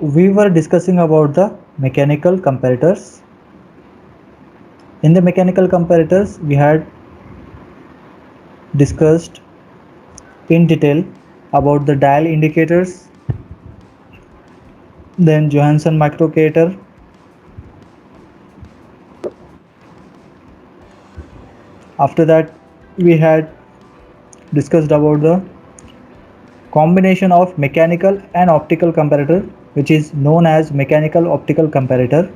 we were discussing about the mechanical comparators. In the mechanical comparators, we had discussed in detail about the dial indicators, then Johansson microcator, after that we had discussed about the combination of mechanical and optical comparator, which is known as mechanical optical comparator.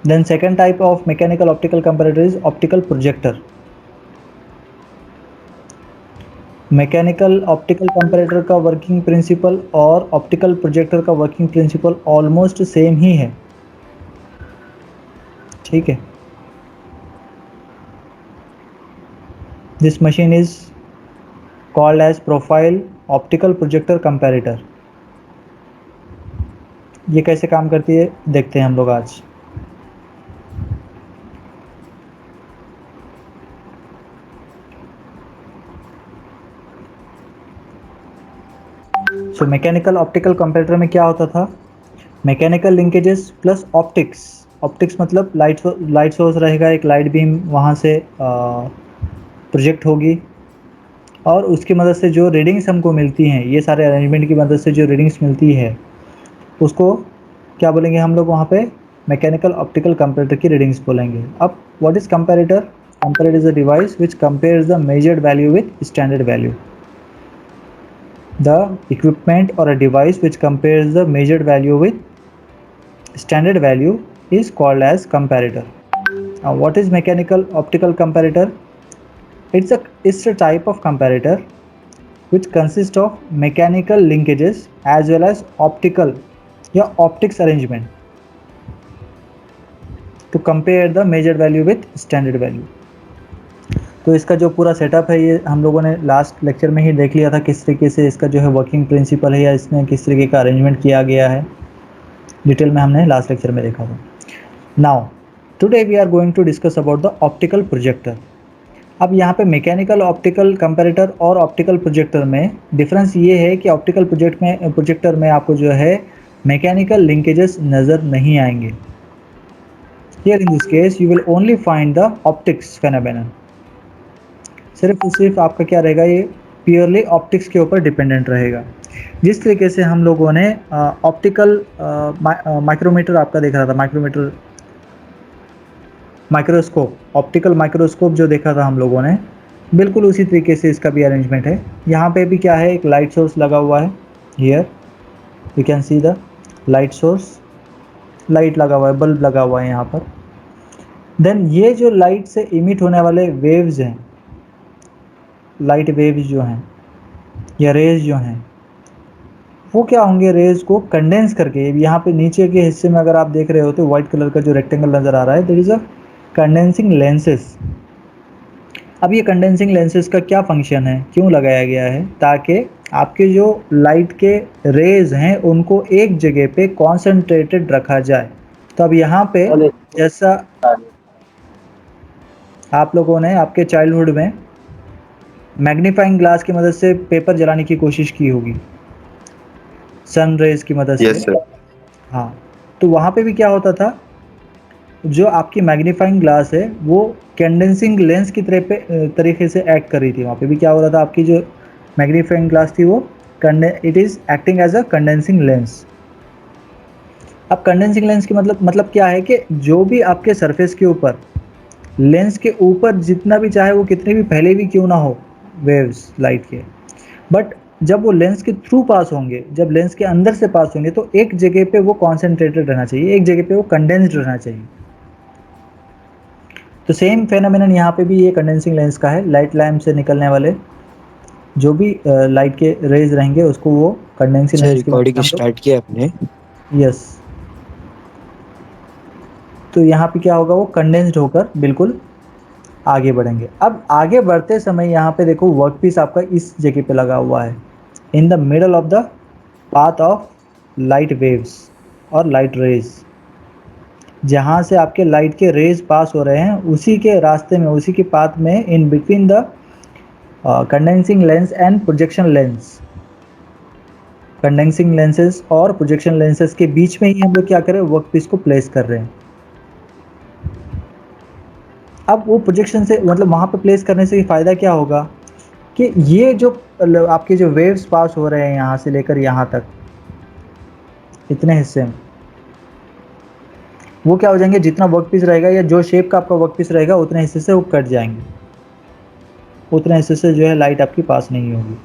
Then second type of mechanical optical comparator is optical projector. Mechanical optical comparator का working principle और optical projector का working principle almost same ही है, ठीक है। This machine is called as profile optical projector comparator. ये कैसे काम करती है देखते हैं हम लोग आज। सो मैकेनिकल ऑप्टिकल कंपैरेटर में क्या होता था, mechanical linkages plus optics. Optics मतलब लाइट सोर्स रहेगा, एक लाइट बीम वहाँ से प्रोजेक्ट होगी और उसकी मदद से जो रीडिंग्स हमको मिलती हैं, ये सारे अरेंजमेंट की मदद से जो रीडिंग्स मिलती है उसको क्या बोलेंगे हम लोग, वहाँ पे मैकेनिकल ऑप्टिकल कंपैरेटर की रीडिंग्स बोलेंगे। अब what is comparator? Comparator is a device which compares the measured value with standard value. The equipment or a device which compares the measured value with standard value is called as comparator. Now, what is mechanical optical comparator? It's a type of comparator which consists of mechanical linkages as well as optical या optics arrangement to compare the measured value with standard value. तो इसका जो पूरा setup है ये हम लोगों ने लास्ट लेक्चर में ही देख लिया था, किस तरीके से इसका जो है वर्किंग प्रिंसिपल है या इसमें किस तरीके का अरेंजमेंट किया गया है, डिटेल में हमने लास्ट लेक्चर में देखा था। Now today we are going to discuss about the optical projector. अब यहाँ पे मैकेनिकल ऑप्टिकल कंपैरेटर और ऑप्टिकल प्रोजेक्टर में डिफरेंस ये है कि ऑप्टिकल प्रोजेक्टर में आपको जो है मैकेनिकल लिंकेजेस नज़र नहीं आएंगे। Here in this case you will only find the optics phenomenon. सिर्फ आपका क्या रहेगा, ये प्योरली ऑप्टिक्स के ऊपर डिपेंडेंट रहेगा। जिस तरीके से हम लोगों ने ऑप्टिकल माइक्रोमीटर आपका देखा था, माइक्रोस्कोप, ऑप्टिकल माइक्रोस्कोप जो देखा था हम लोगों ने, बिल्कुल उसी तरीके से इसका भी अरेंजमेंट है। यहाँ पे भी क्या है, एक लाइट सोर्स लगा हुआ है। Here you can see the light source, light लगा हुआ है, बल्ब लगा हुआ है यहाँ पर। देन ये जो लाइट से इमिट होने वाले वेव्स हैं, लाइट वेव्स जो हैं या रेज जो हैं, वो क्या होंगे, रेज को कंडेंस करके यहाँ पे नीचे के हिस्से में अगर आप देख रहे हो तो व्हाइट कलर का जो रेक्टेंगल नज़र आ रहा है, that is a condensing lenses. अब ये कंडेंसिंग लेंसेज का क्या फंक्शन है, क्यों लगाया गया है, ताकि आपके जो लाइट के रेज हैं उनको एक जगह पे कॉन्सेंट्रेटेड रखा जाए। तो अब यहाँ पे जैसा आप लोगों ने आपके चाइल्डहुड में मैग्नीफाइंग ग्लास की मदद से पेपर जलाने की कोशिश की होगी, सन रेज की मदद Yes, से। sir. हाँ, तो वहाँ पे भी क्या होता था, जो आपकी मैग्नीफाइंग ग्लास है वो कंडेंसिंग लेंस की तरीके से एक्ट कर रही थी। वहाँ पे भी क्या हो रहा था, आपकी जो मैग्नीफाइंग ग्लास थी वो it is acting as a condensing lens. अब कंडेंसिंग लेंस की मतलब क्या है कि जो भी आपके सरफेस के ऊपर, लेंस के ऊपर जितना भी, चाहे वो कितने भी पहले भी क्यों ना हो वेव्स लाइट के, बट जब वो लेंस के थ्रू पास होंगे, जब लेंस के अंदर से पास होंगे तो एक जगह पे वो कॉन्सेंट्रेटेड रहना चाहिए, एक जगह पे वो कंडेंस्ड रहना चाहिए। तो सेम फेनोमेनन यहाँ पे भी ये कंडेंसिंग लेंस का है। लाइट लैम्प से निकलने वाले जो भी लाइट के रेज रहेंगे उसको वो कंडेंसिंग अच्छा, लेंस की मदद रिकॉर्डिंग से हम स्टार्ट किया आपने? लोग, यस, तो यहाँ पे क्या होगा, वो कंडेंस्ड होकर बिल्कुल आगे बढ़ेंगे। अब आगे बढ़ते समय यहाँ पे देखो वर्कपीस आपका इस जगह पे लगा हुआ है, in the middle of the path of light waves और लाइट रेज। जहाँ से आपके लाइट के रेज पास हो रहे हैं उसी के रास्ते में, उसी के पाथ में, in between the condensing lens and projection lens, condensing lenses और प्रोजेक्शन लेंसेज के बीच में ही हम लोग क्या कर रहे हैं, वर्क पीस को प्लेस कर रहे हैं। अब वो प्रोजेक्शन से मतलब वहाँ पे प्लेस करने से फ़ायदा क्या होगा कि ये जो आपके जो वेव्स पास हो रहे हैं यहाँ से लेकर यहाँ तक, इतने हिस्से में, वो क्या हो जाएंगे, जितना वर्क पीस रहेगा या जो शेप का आपका वर्क पीस रहेगा उतने हिस्से से वो कट जाएंगे, उतने हिस्से से जो है लाइट आपकी पास नहीं होगी,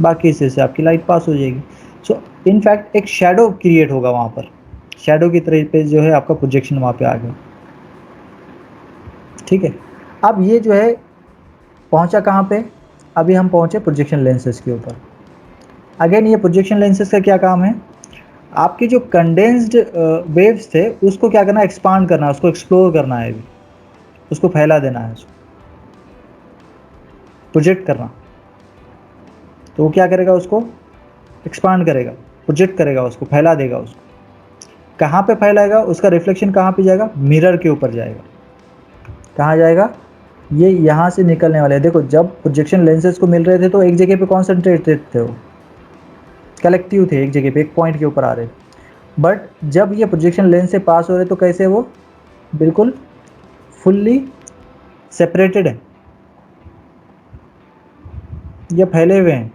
बाकी हिस्से से आपकी लाइट पास हो जाएगी। सो इनफैक्ट एक शेडो क्रिएट होगा वहाँ पर, शेडो की तरह पे जो है आपका प्रोजेक्शन वहाँ पे आ गया। ठीक है, अब ये जो है पहुँचा कहाँ पे, अभी हम पहुँचे प्रोजेक्शन लेंसेज के ऊपर। अगेन ये प्रोजेक्शन लेंसेज का क्या काम है, आपके जो कंडेंस्ड वेव्स थे उसको क्या करना है, एक्सपांड करना है, उसको एक्सप्लोर करना है, अभी उसको फैला देना है, उसको प्रोजेक्ट करना। तो वो क्या करेगा, उसको एक्सपांड करेगा, प्रोजेक्ट करेगा, उसको फैला देगा। उसको कहाँ पे फैलाएगा, उसका रिफ्लेक्शन कहाँ पे जाएगा, मिरर के ऊपर जाएगा। कहाँ जाएगा, ये यहाँ से निकलने वाले हैं। देखो जब प्रोजेक्शन लेंसेज को मिल रहे थे तो एक जगह पे कॉन्सेंट्रेटेड थे, वो कलेक्टिव थे, एक जगह पे एक पॉइंट के ऊपर आ रहे। बट जब ये प्रोजेक्शन लेंस से पास हो रहे तो कैसे, वो बिल्कुल फुल्ली सेपरेटेड है, ये फैले हुए हैं,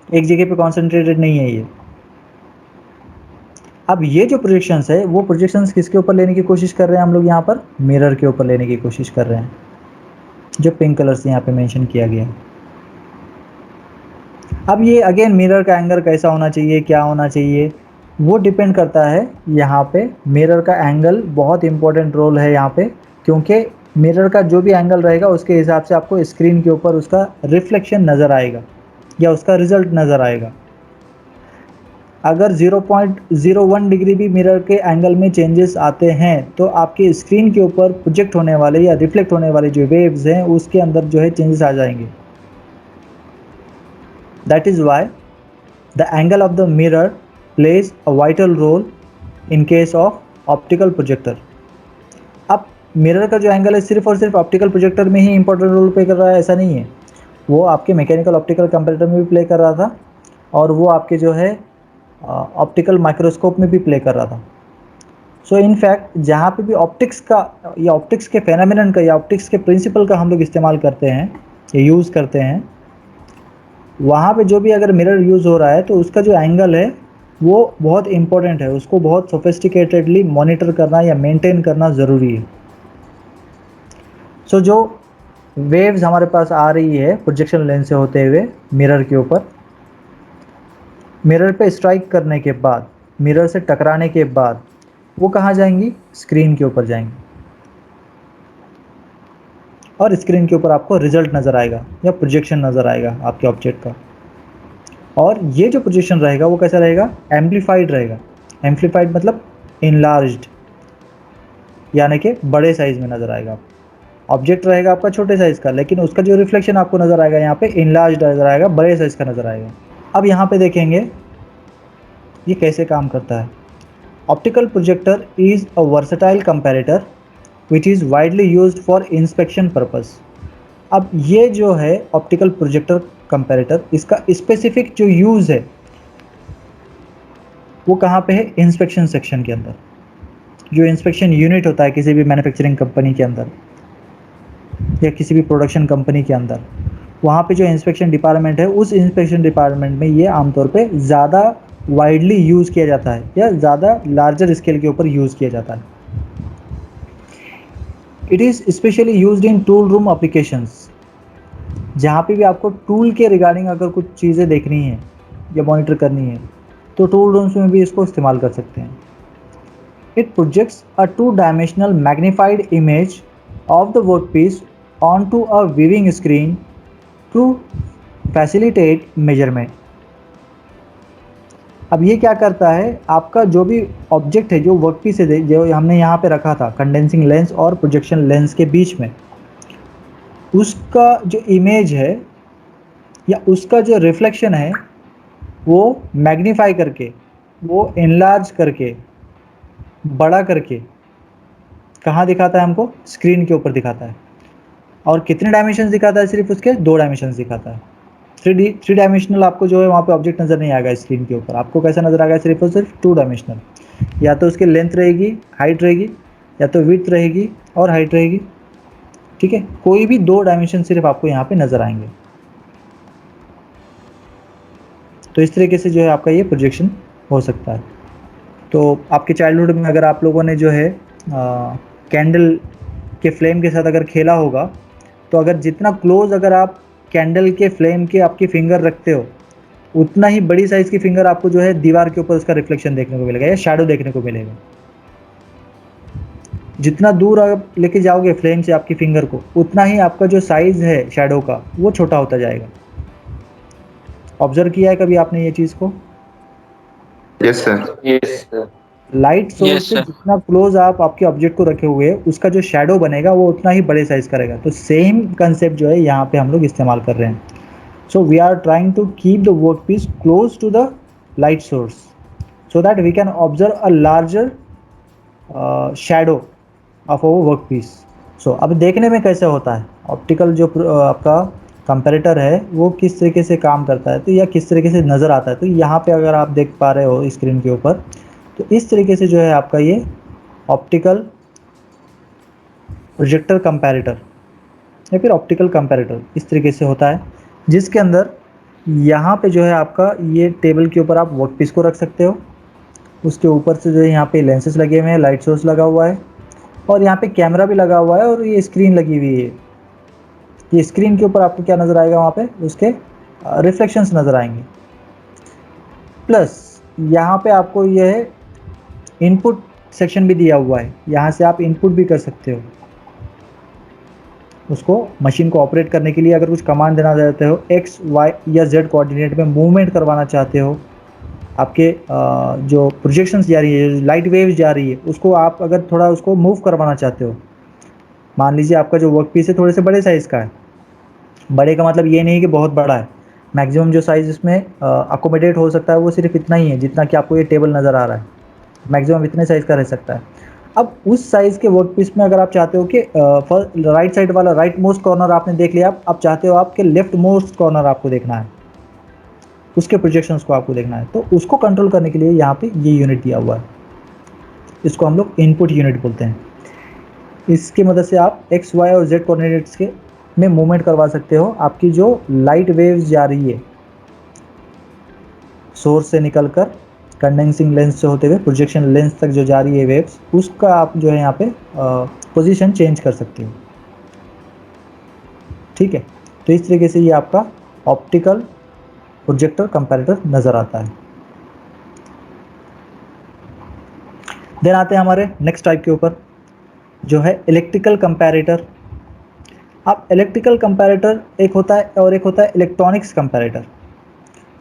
एक जगह पे कॉन्सेंट्रेटेड नहीं है ये। अब ये जो प्रोजेक्शंस है वो प्रोजेक्शंस किसके ऊपर लेने की कोशिश कर रहे हैं हम लोग, यहाँ पर मिरर के ऊपर लेने की कोशिश कर रहे हैं, जो पिंक कलर से यहाँ पे मेंशन किया गया है। अब ये अगेन मिरर का एंगल कैसा होना चाहिए, क्या होना चाहिए, वो डिपेंड करता है। यहाँ पे मिरर का एंगल बहुत इंपॉर्टेंट रोल है यहाँ पे, क्योंकि मिरर का जो भी एंगल रहेगा उसके हिसाब से आपको स्क्रीन के ऊपर उसका रिफ्लेक्शन नज़र आएगा या उसका रिजल्ट नज़र आएगा। अगर 0.01 डिग्री भी मिरर के एंगल में चेंजेस आते हैं तो आपके स्क्रीन के ऊपर प्रोजेक्ट होने वाले या रिफ्लेक्ट होने वाले जो वेव्स हैं उसके अंदर जो है चेंजेस आ जाएंगे। That is why the angle of the mirror plays a vital role in case of optical projector. अब मिरर का जो एंगल है सिर्फ और सिर्फ ऑप्टिकल प्रोजेक्टर में ही इंपॉर्टेंट रोल प्ले कर रहा है ऐसा नहीं है, वो आपके मैकेनिकल ऑप्टिकल कंपैरेटर में भी प्ले कर रहा था, और वो आपके जो है ऑप्टिकल माइक्रोस्कोप में भी प्ले कर रहा था। सो इनफैक्ट जहाँ पे भी ऑप्टिक्स का या ऑप्टिक्स के फेनोमेनन का या ऑप्टिक्स के प्रिंसिपल का हम लोग इस्तेमाल करते हैं या यूज़ करते हैं, वहाँ पे जो भी अगर मिरर यूज़ हो रहा है तो उसका जो एंगल है वो बहुत इंपॉर्टेंट है, उसको बहुत सोफिस्टिकेटेडली मॉनिटर करना या मेंटेन करना ज़रूरी है। सो जो वेव्स हमारे पास आ रही है प्रोजेक्शन लेंस से होते हुए मिरर के ऊपर, मिरर पे स्ट्राइक करने के बाद, मिरर से टकराने के बाद वो कहाँ जाएंगी, स्क्रीन के ऊपर जाएंगी, और स्क्रीन के ऊपर आपको रिजल्ट नज़र आएगा या प्रोजेक्शन नज़र आएगा आपके ऑब्जेक्ट का। और ये जो प्रोजेक्शन रहेगा वो कैसा रहेगा, एम्पलीफाइड रहेगा। एम्पलीफाइड मतलब इनलार्ज्ड, यानी कि बड़े साइज़ में नज़र आएगा आपको। ऑब्जेक्ट रहेगा आपका छोटे साइज़ का, लेकिन उसका जो रिफ्लेक्शन आपको नज़र आएगा यहाँ पे इनलार्ज्ड नज़र आएगा, बड़े साइज़ का नज़र आएगा। अब यहाँ पे देखेंगे ये कैसे काम करता है। Optical projector is a versatile comparator which is widely used for inspection purpose. अब ये जो है ऑप्टिकल प्रोजेक्टर कंपैरेटर, इसका स्पेसिफिक जो यूज़ है वो कहाँ पे है, इंस्पेक्शन सेक्शन के अंदर। जो इंस्पेक्शन यूनिट होता है किसी भी मैन्युफैक्चरिंग कंपनी के अंदर या किसी भी प्रोडक्शन कंपनी के अंदर, वहाँ पे जो इंस्पेक्शन डिपार्टमेंट है उस इंस्पेक्शन डिपार्टमेंट में ये आमतौर पे ज़्यादा वाइडली यूज़ किया जाता है या ज़्यादा लार्जर स्केल के ऊपर यूज़ किया जाता है। It is specially used in tool room applications, जहाँ पे भी आपको टूल के रिगार्डिंग अगर कुछ चीज़ें देखनी है या मॉनिटर करनी है तो टूल रूम्स में भी इसको इस्तेमाल कर सकते हैं। It projects a two dimensional magnified image of the workpiece onto a viewing screen to facilitate measurement। अब ये क्या करता है, आपका जो भी ऑब्जेक्ट है, जो वर्कपीस है, जो हमने यहाँ पे रखा था कंडेंसिंग लेंस और प्रोजेक्शन लेंस के बीच में, उसका जो इमेज है या उसका जो रिफ्लेक्शन है वो मैग्नीफाई करके, वो इनलार्ज करके, बड़ा करके कहाँ दिखाता है हमको, स्क्रीन के ऊपर दिखाता है। और कितने डायमेंशन दिखाता है, सिर्फ उसके 2 डायमेंशन दिखाता है। थ्री डायमेंशनल आपको जो है वहाँ पे ऑब्जेक्ट नज़र नहीं आएगा स्क्रीन के ऊपर। आपको कैसा नज़र आएगा, सिर्फ और सिर्फ टू डायमेंशनल। या तो उसकी लेंथ रहेगी, हाइट रहेगी, या तो विड्थ रहेगी और हाइट रहेगी। ठीक है, कोई भी दो डायमेंशन सिर्फ आपको यहाँ पे नज़र आएंगे। तो इस तरीके से जो है आपका ये प्रोजेक्शन हो सकता है। तो आपके चाइल्डहुड में अगर आप लोगों ने जो है कैंडल के फ्लेम के साथ अगर खेला होगा, तो अगर जितना क्लोज अगर आप कैंडल के फ्लेम के आपकी फिंगर रखते हो, उतना ही बड़ी साइज़ की फिंगर आपको जो है दीवार के ऊपर उसका रिफ्लेक्शन देखने को मिलेगा या शैडो देखने को मिलेगा। जितना दूर आप लेके जाओगे फ्लेम से आपकी फिंगर को, उतना ही आपका जो साइज़ है शैडो का वो छोटा होता जाएगा। ऑब्जर्व किया है कभी आपने ये चीज़ को? Yes sir. Yes sir. Light source से जितना क्लोज आप आपके ऑब्जेक्ट को रखे हुए उसका जो शैडो बनेगा वो उतना ही बड़े साइज का रहेगा। तो सेम कंसेप्ट जो है यहाँ पे हम लोग इस्तेमाल कर रहे हैं। So we are trying to keep the work piece close to the light source so that we can observe a larger shadow of our work piece. So अब देखने में कैसे होता है ऑप्टिकल जो आपका कंपैरेटर है वो किस तरीके से काम करता है, तो या किस तरीके से नज़र आता है। तो यहाँ पे अगर आप देख पा रहे हो स्क्रीन के ऊपर, तो इस तरीके से जो है आपका ये ऑप्टिकल प्रोजेक्टर कंपैरेटर या फिर ऑप्टिकल कंपैरेटर इस तरीके से होता है, जिसके अंदर यहाँ पे जो है आपका ये टेबल के ऊपर आप वर्कपीस को रख सकते हो। उसके ऊपर से जो है यहाँ पे लेंसेज लगे हुए हैं, लाइट सोर्स लगा हुआ है और यहाँ पे कैमरा भी लगा हुआ है और ये स्क्रीन लगी हुई है। ये स्क्रीन के ऊपर आपको क्या नज़र आएगा, वहाँ पे उसके रिफ्लेक्शंस नज़र आएंगे। प्लस यहाँ पे आपको ये है इनपुट सेक्शन भी दिया हुआ है, यहाँ से आप इनपुट भी कर सकते हो। उसको मशीन को ऑपरेट करने के लिए अगर कुछ कमांड देना चाहते हो, एक्स वाई या जेड कोऑर्डिनेट में मूवमेंट करवाना चाहते हो, आपके जो प्रोजेक्शंस जा रही है, लाइट वेव्स जा रही है, उसको आप अगर थोड़ा उसको मूव करवाना चाहते हो, मान लीजिए आपका जो वर्क पीस है थोड़े से बड़े साइज़ का है। बड़े का मतलब ये नहीं कि बहुत बड़ा है, मैक्सिमम जो साइज़ इसमें अकोमोडेट हो सकता है वो सिर्फ इतना ही है जितना कि आपको ये टेबल नज़र आ रहा है, मैक्सिमम इतने साइज़ का रह सकता है। अब उस साइज़ के वर्क पीस में अगर आप चाहते हो कि राइट साइड वाला राइट मोस्ट कॉर्नर आपने देख लिया, आप चाहते हो आपके लेफ्ट मोस्ट कॉर्नर आपको देखना है, उसके प्रोजेक्शंस को आपको देखना है, तो उसको कंट्रोल करने के लिए यहाँ पे ये यूनिट दिया हुआ है। इसको हम लोग इनपुट यूनिट बोलते हैं। इसकी मदद से आप एक्स वाई और जेड कोऑर्डिनेट्स के में मूवमेंट करवा सकते हो। आपकी जो लाइट वेव्स जा रही है सोर्स से निकलकर कंडेंसिंग लेंस से होते हुए प्रोजेक्शन लेंस तक जो जा रही है वेव्स, उसका आप जो है यहाँ पे पोजीशन चेंज कर सकते हो। ठीक है, तो इस तरीके से ये आपका ऑप्टिकल प्रोजेक्टर कंपैरेटर नज़र आता है। देन आते हैं हमारे नेक्स्ट टाइप के ऊपर, जो है इलेक्ट्रिकल कंपैरेटर। अब इलेक्ट्रिकल कंपैरेटर एक होता है और एक होता है electronics comparator.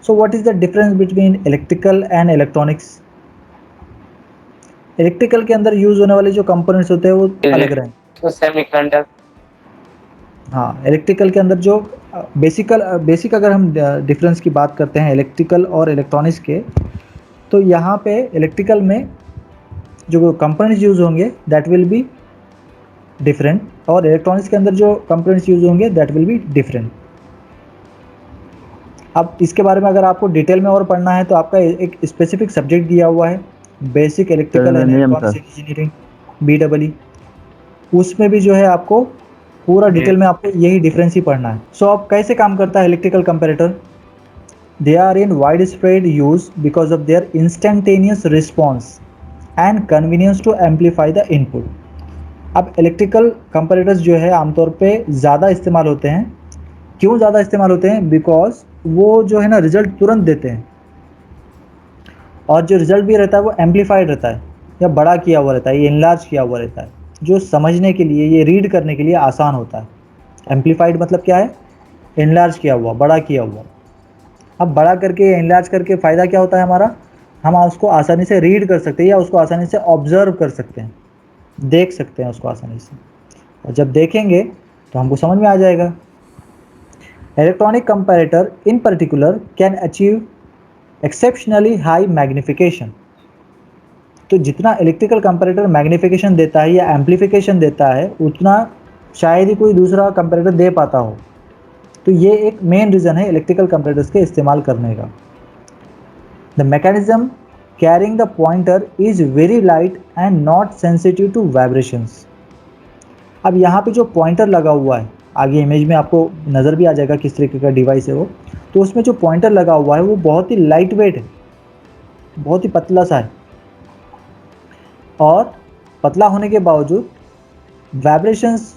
So what is the difference between electrical and electronics? Electrical के अंदर यूज़ होने वाले जो कंपोनेंट्स होते हैं वो अलग रहेंगे। सेमीकंडक्टर। हाँ, इलेक्ट्रिकल के अंदर जो बेसिक अगर हम डिफरेंस की बात करते हैं इलेक्ट्रिकल और इलेक्ट्रॉनिक्स के, तो यहाँ पे इलेक्ट्रिकल में जो कंपोनेंट्स यूज़ होंगे दैट विल बी डिफरेंट, और इलेक्ट्रॉनिक्स के अंदर जो कंपोनेंट्स यूज़ होंगे दैट विल बी डिफरेंट। अब इसके बारे में अगर आपको डिटेल में और पढ़ना है तो आपका एक स्पेसिफिक सब्जेक्ट दिया हुआ है, basic electrical and electronics engineering, BEE। उसमें भी जो है आपको पूरा डिटेल में आपको यही डिफरेंस ही पढ़ना है। सो अब कैसे काम करता है electrical comparator? They are in wide spread use because of their instantaneous response and convenience to amplify the input. अब इलेक्ट्रिकल कंपैरेटर्स जो है आमतौर पे ज़्यादा इस्तेमाल होते हैं। क्यों ज़्यादा इस्तेमाल होते हैं? बिकॉज वो जो है ना रिज़ल्ट तुरंत देते हैं, और जो रिज़ल्ट भी रहता है वो एम्पलीफाइड रहता है या बड़ा किया हुआ रहता है, ये इनलार्ज किया हुआ रहता है, जो समझने के लिए, ये रीड करने के लिए आसान होता है। एम्पलीफाइड मतलब क्या है? इनलार्ज किया हुआ, बड़ा किया हुआ। अब बड़ा करके इनलार्ज करके फ़ायदा क्या होता है हमारा? हम उसको आसानी से रीड कर सकते हैं या उसको आसानी से ऑब्ज़र्व कर सकते हैं, देख सकते हैं उसको आसानी से, और जब देखेंगे तो हमको समझ में आ जाएगा। Electronic comparator in particular can achieve exceptionally high magnification. तो जितना इलेक्ट्रिकल कंपैरेटर मैग्निफिकेशन देता है या एम्पलीफिकेशन देता है, उतना शायद ही कोई दूसरा कंपैरेटर दे पाता हो। तो ये एक मेन रीज़न है इलेक्ट्रिकल कंपैरेटर्स के इस्तेमाल करने का। The mechanism carrying the pointer is very light and not sensitive to vibrations. अब यहाँ पे जो पॉइंटर लगा हुआ है, आगे इमेज में आपको नज़र भी आ जाएगा किस तरीके का डिवाइस है वो। तो उसमें जो पॉइंटर लगा हुआ है वो बहुत ही लाइट वेट है, बहुत ही पतला सा है, और पतला होने के बावजूद वाइब्रेशंस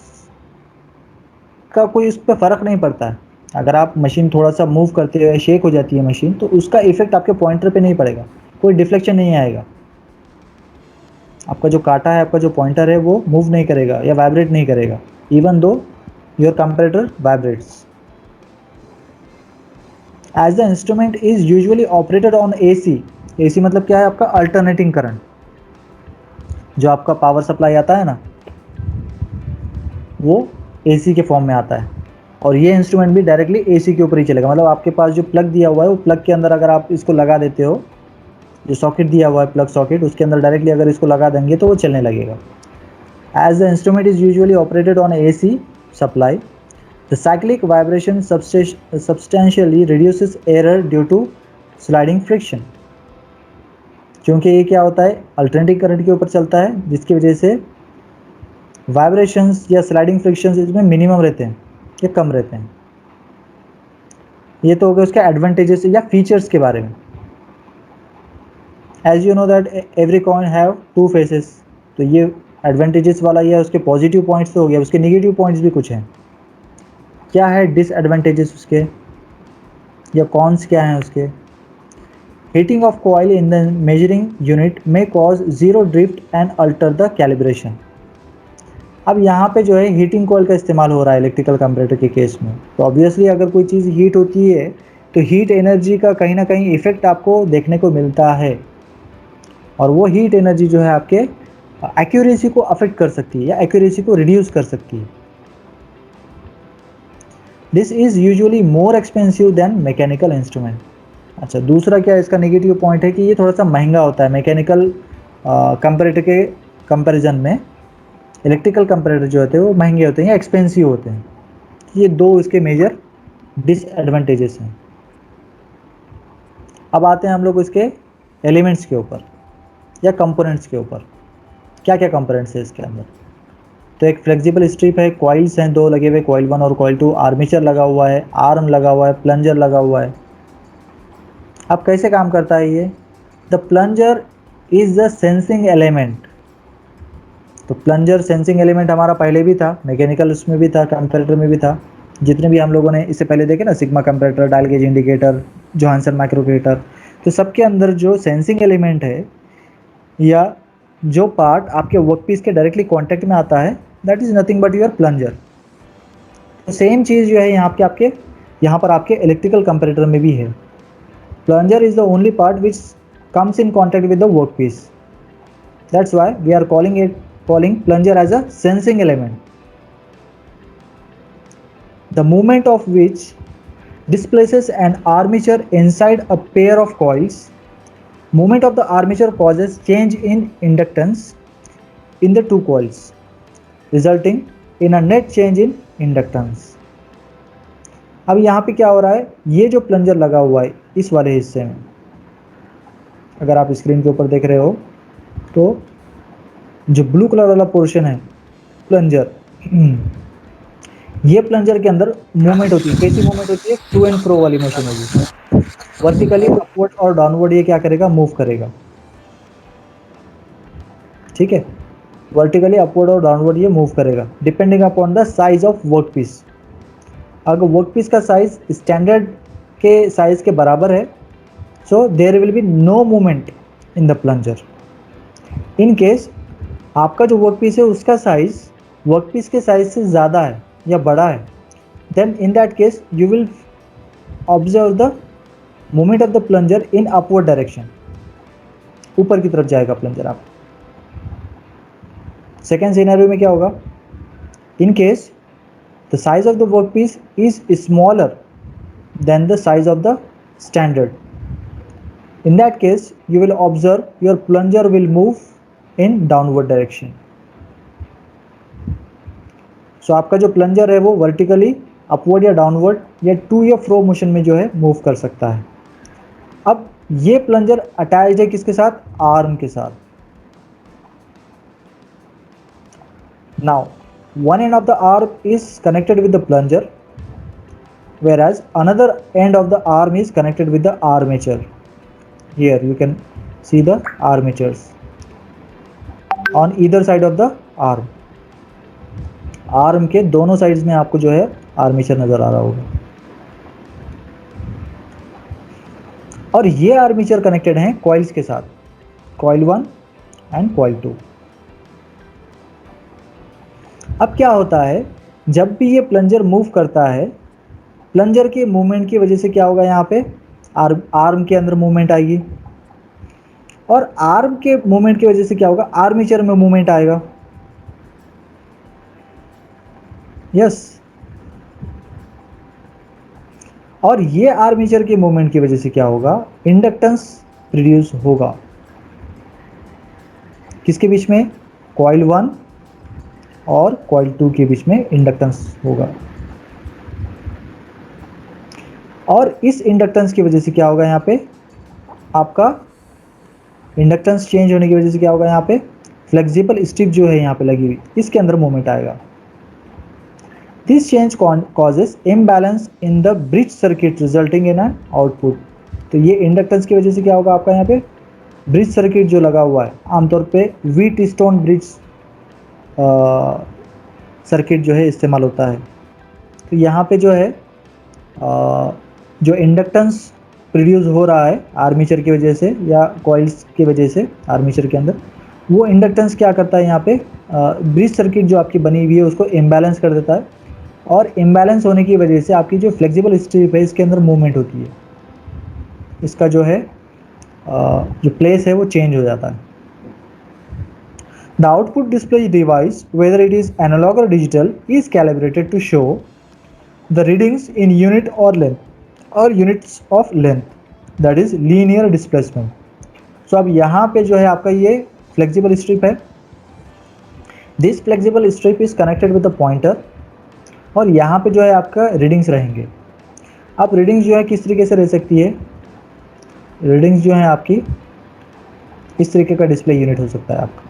का कोई उस पर फ़र्क नहीं पड़ता है। अगर आप मशीन थोड़ा सा मूव करते हो, शेक हो जाती है मशीन, तो उसका इफेक्ट आपके पॉइंटर पे नहीं पड़ेगा, कोई डिफ्लेक्शन नहीं आएगा। आपका जो कांटा है, आपका जो पॉइंटर है, वो मूव नहीं करेगा या वाइब्रेट नहीं करेगा, even though your comparator vibrates. As the instrument is usually operated on AC। AC मतलब क्या है? आपका अल्टरनेटिंग करंट, जो आपका पावर सप्लाई आता है ना, वो AC के फॉर्म में आता है। और ये इंस्ट्रूमेंट भी डायरेक्टली AC के ऊपर ही चलेगा। मतलब आपके पास जो प्लग दिया हुआ है, वो प्लग के अंदर अगर आप इसको लगा देते हो, जो सॉकेट दिया हुआ है प्लग सॉकेट, उसके अंदर डायरेक्टली अगर इसको लगा देंगे तो वो चलने लगेगा। As the instrument is usually operated on AC supply, the cyclic vibration substantially reduces error due to sliding friction। क्योंकि ये क्या होता है, अल्टरनेटिंग करंट के ऊपर चलता है, जिसकी वजह से वाइब्रेशंस या स्लाइडिंग फ्रिक्शंस इसमें मिनिमम रहते हैं या कम रहते हैं। ये तो हो गया उसके एडवांटेजेस या फीचर्स के बारे में। As you know that every coin have two faces. तो ये एडवांटेजेस वाला या उसके पॉजिटिव पॉइंट्स तो हो गया, उसके नेगेटिव पॉइंट्स भी कुछ हैं। क्या है डिसएडवांटेजेस उसके, या कॉन्स क्या हैं उसके? Heating of coil in the measuring unit में cause zero drift and alter the calibration. अब यहाँ पे जो है हीटिंग कॉइल का इस्तेमाल हो रहा है इलेक्ट्रिकल कंपैरेटर के केस में। तो ऑब्वियसली अगर कोई चीज़ हीट होती है तो हीट एनर्जी का कहीं ना कहीं इफेक्ट आपको देखने को मिलता है, और वो हीट एनर्जी जो है आपके एक्यूरेसी को अफेक्ट कर सकती है या एक्यूरेसी को रिड्यूस कर सकती है। This is usually more expensive than mechanical instrument. अच्छा, दूसरा क्या इसका नेगेटिव पॉइंट है कि ये थोड़ा सा महंगा होता है मैकेनिकल कंपैरेटर के कंपैरिजन में। इलेक्ट्रिकल कंपैरेटर जो होते हैं वो महंगे होते हैं या एक्सपेंसिव होते हैं। ये दो इसके मेजर डिसएडवांटेजेस हैं। अब आते हैं हम लोग इसके एलिमेंट्स के ऊपर या कंपोनेंट्स के ऊपर। क्या क्या कंपोनेंट्स है इसके अंदर? तो एक फ्लेक्सिबल स्ट्रिप है, कॉइल्स हैं दो लगे हुए, कॉइल 1 और कॉइल 2, आर्मेचर लगा हुआ है, आर्म लगा हुआ है, प्लंजर लगा हुआ है। अब कैसे काम करता है ये? The plunger is the sensing element. तो प्लंजर सेंसिंग एलिमेंट हमारा पहले भी था, मैकेनिकल उसमें भी था, कंपैरेटर में भी था। जितने भी हम लोगों ने इससे पहले देखे ना, sigma comparator, dial gauge indicator, Johansson micrometer, तो सबके अंदर जो सेंसिंग एलिमेंट है या जो पार्ट आपके वर्कपीस के डायरेक्टली कांटेक्ट में आता है, that is nothing but your plunger. तो सेम चीज़ जो है यहाँ पर आपके इलेक्ट्रिकल कंपैरेटर में भी है। Plunger is the only part which comes in contact with the workpiece. That's why we are calling plunger as a sensing element. The movement of which displaces an armature inside a pair of coils. Movement of the armature causes change in inductance in the two coils, resulting in a net change in inductance. अब यहाँ पे क्या हो रहा है, ये जो plunger लगा हुआ है इस वाले हिस्से में, अगर आप स्क्रीन के ऊपर देख रहे हो तो जो ब्लू कलर वाला पोर्शन है प्लंजर, ये प्लंजर के अंदर मूवमेंट होती है। कैसी मूवमेंट होती है? टू एंड फ्रो वाली मोशन होगी। वर्टिकली अपवर्ड और डाउनवर्ड ये क्या करेगा? मूव करेगा। ठीक है, वर्टिकली अपवर्ड और डाउनवर्ड ये मूव करेगा depending upon the size of workpiece. अगर वर्कपीस का साइज स्टैंडर्ड के साइज के बराबर है, so there will be no movement in the plunger. In case आपका जो वर्कपीस है उसका साइज वर्कपीस के साइज से ज़्यादा है या बड़ा है, then in that case you will observe the movement of the plunger in upward direction. ऊपर की तरफ जाएगा प्लंजर आप। सेकेंड सिनेरियो में क्या होगा? In case the size of the workpiece is smaller than the size of the standard. In that case, you will observe your plunger will move in downward direction. So आपका जो plunger है वो vertically upward या downward या to या fro motion में जो है मूव कर सकता है। अब ये प्लंजर अटैच्ड है किसके साथ? आर्म के साथ। Now one end of the arm is connected with the plunger, whereas another end of the arm is connected with the armature. Here you can see the armatures on either side of the arm. Arm के दोनों sides में आपको जो है armature नज़र आ रहा होगा, और ये आर्मेचर कनेक्टेड हैं कॉइल्स के साथ, कॉइल 1 एंड कॉइल 2। अब क्या होता है, जब भी ये प्लंजर मूव करता है, प्लंजर के मूवमेंट की वजह से क्या होगा, यहाँ पे आर्म के अंदर मूवमेंट आएगी, और आर्म के मूवमेंट की वजह से क्या होगा, आर्मेचर में मूवमेंट आएगा। यस, और ये आर्मेचर के मूवमेंट की वजह से क्या होगा, इंडक्टेंस प्रोड्यूस होगा। किसके बीच में? कॉइल 1 और कॉइल 2 के बीच में इंडक्टेंस होगा, और इस इंडक्टेंस की वजह से क्या होगा, यहाँ पे आपका इंडक्टेंस चेंज होने की वजह से क्या होगा, यहाँ पे फ्लेक्सिबल स्ट्रिप जो है यहाँ पे लगी हुई, इसके अंदर मूवमेंट आएगा। This change causes imbalance in the bridge circuit resulting in an output. तो ये इंडक्टेंस की वजह से क्या होगा, आपका यहाँ पे ब्रिज सर्किट जो लगा हुआ है, आमतौर पे व्हीट स्टोन ब्रिज सर्किट जो है इस्तेमाल होता है। तो यहाँ पे जो है जो इंडक्टेंस प्रोड्यूस हो रहा है आर्मेचर की वजह से या कॉइल्स की वजह से आर्मेचर के अंदर, वो इंडक्टेंस क्या करता है, यहाँ पे ब्रिज सर्किट जो आपकी बनी हुई है उसको इम्बैलेंस कर देता है, और इम्बैलेंस होने की वजह से आपकी जो फ्लेक्सिबल स्ट्रिप है इसके अंदर मूवमेंट होती है, इसका जो है जो प्लेस है वो चेंज हो जाता है। The output display device, whether it is analogue और digital, is calibrated to show the readings in unit और लेंथ और units of length, that is linear displacement. So अब यहाँ पे जो है आपका ये फ्लेक्सिबल स्ट्रिप है, this flexible strip is connected with the pointer, और यहाँ पे जो है आपका रीडिंग्स रहेंगे। अब रीडिंग्स जो है किस तरीके से रह सकती है, रीडिंग्स जो है आपकी इस तरीके का डिस्प्ले यूनिट हो सकता है आपका।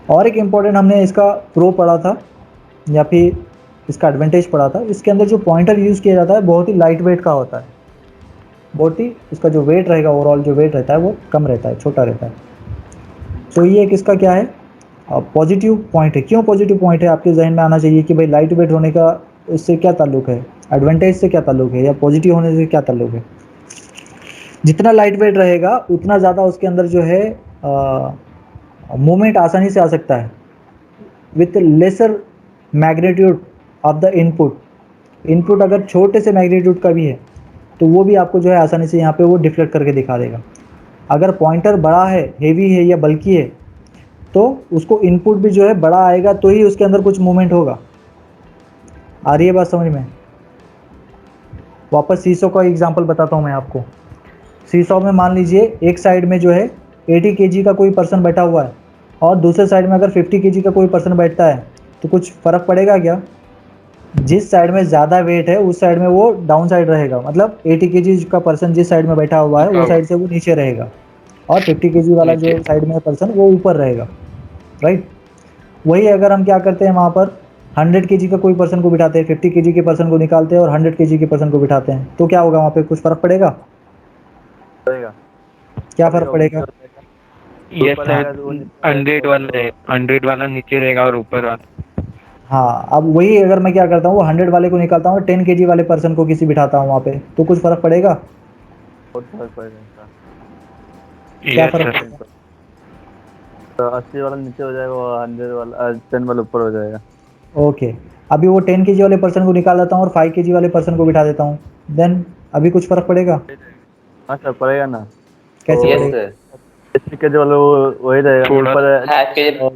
और एक इम्पॉर्टेंट हमने इसका प्रो पढ़ा था या फिर इसका एडवांटेज पढ़ा था, इसके अंदर जो पॉइंटर यूज़ किया जाता है बहुत ही लाइट वेट का होता है, बहुत ही इसका जो वेट रहेगा, ओवरऑल जो वेट रहता है वो कम रहता है, छोटा रहता है। तो ये एक इसका क्या है, पॉजिटिव पॉइंट है। क्यों पॉजिटिव पॉइंट है, आपके जहन में आना चाहिए कि भाई लाइट वेट होने का इससे क्या ताल्लुक है, एडवांटेज से क्या ताल्लुक है, या पॉजिटिव होने से क्या ताल्लुक है। जितना लाइट वेट रहेगा उतना ज़्यादा उसके अंदर जो है मूवमेंट आसानी से आ सकता है, with lesser magnitude of the input अगर छोटे से मैग्नीट्यूड का भी है तो वो भी आपको जो है आसानी से यहाँ पे वो डिफ्लेक्ट करके दिखा देगा। अगर पॉइंटर बड़ा है, हेवी है या बल्कि है, तो उसको इनपुट भी जो है बड़ा आएगा तो ही उसके अंदर कुछ मूवमेंट होगा। आ रही है बात समझ में? वापस सीसो का एग्जांपल बताता हूँ मैं आपको। सीसो में मान लीजिए एक साइड में जो है 80 kg का कोई पर्सन बैठा हुआ है, और दूसरे साइड में अगर 50 kg का कोई पर्सन बैठता है तो कुछ फ़र्क पड़ेगा क्या? जिस साइड में ज़्यादा वेट है उस साइड में वो डाउन साइड रहेगा, मतलब 80 kg का पर्सन जिस साइड में बैठा हुआ है वो साइड से वो नीचे रहेगा, और 50 kg वाला जो साइड में पर्सन वो ऊपर रहेगा, राइट। वही अगर हम क्या करते हैं, वहाँ पर 100 kg का कोई पर्सन को बिठाते हैं, 50 kg के पर्सन को निकालते हैं और 100 kg के पर्सन को बिठाते हैं, तो क्या होगा, वहाँ पे कुछ फ़र्क पड़ेगा? क्या फ़र्क पड़ेगा? ये 100 वाला नीचे रहेगा और ऊपर वाला। हाँ, अब वही अगर मैं क्या करता हूँ, वो 100 वाले को निकालता हूँ, 10 kg वाले पर्सन को किसी बिठाता हूँ वहाँ पे, तो कुछ फ़र्क पड़ेगा? क्या फ़र्क पड़ेगा? तो 80 वाला नीचे हो जाएगा, 100 वाला 10 वाला ऊपर हो जाएगा। ओके, अभी वो 10 kg वाले पर्सन को निकाल देता हूँ और 5 kg वाले पर्सन को बिठा देता हूँ, देन अभी कुछ फ़र्क पड़ेगा? हाँ सर, पड़ेगा ना। कैसे तो पड़ेगा? 80 के जो वाला वही रहेगा, ऊपर नीचे हो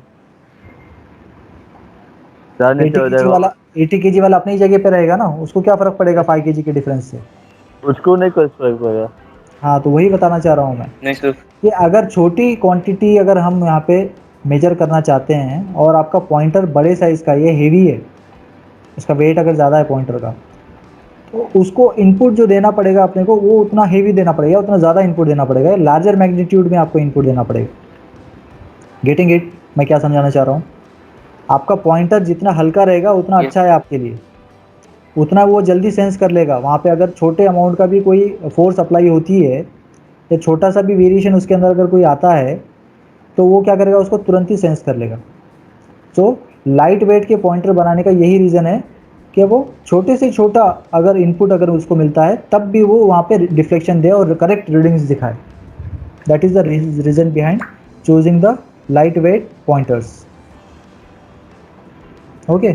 80 kg जाएगा। वाला 80 kg वाला अपनी जगह पे रहेगा ना, उसको क्या फ़र्क पड़ेगा 5 kg के डिफरेंस से? उसको नहीं कोई फर्क पड़ेगा। हाँ, तो वही बताना चाह रहा हूँ मैं कि अगर छोटी क्वांटिटी अगर हम यहाँ पे मेजर करना चाहते हैं और आपका पॉइंटर बड़े साइज़ का, ये हेवी है, इसका वेट अगर ज़्यादा है पॉइंटर का, तो उसको इनपुट जो देना पड़ेगा अपने को वो उतना हेवी देना पड़ेगा, उतना ज़्यादा इनपुट देना पड़ेगा, लार्जर मैग्नीट्यूड में आपको इनपुट देना पड़ेगा। Getting it? मैं क्या समझाना चाह रहा हूँ? आपका पॉइंटर जितना हल्का रहेगा उतना Yes. अच्छा है आपके लिए, उतना वो जल्दी सेंस कर लेगा। वहाँ पे अगर छोटे अमाउंट का भी कोई फोर्स अप्लाई होती है या छोटा सा भी वेरिएशन उसके अंदर अगर कोई आता है तो वो क्या करेगा, उसको तुरंत ही सेंस कर लेगा। तो लाइट वेट के पॉइंटर बनाने का यही रीज़न है कि वो छोटे से छोटा अगर इनपुट अगर उसको मिलता है तब भी वो वहाँ पे डिफ्लेक्शन दे और करेक्ट रीडिंग्स दिखाए। That is the reason behind choosing the light weight pointers. Okay,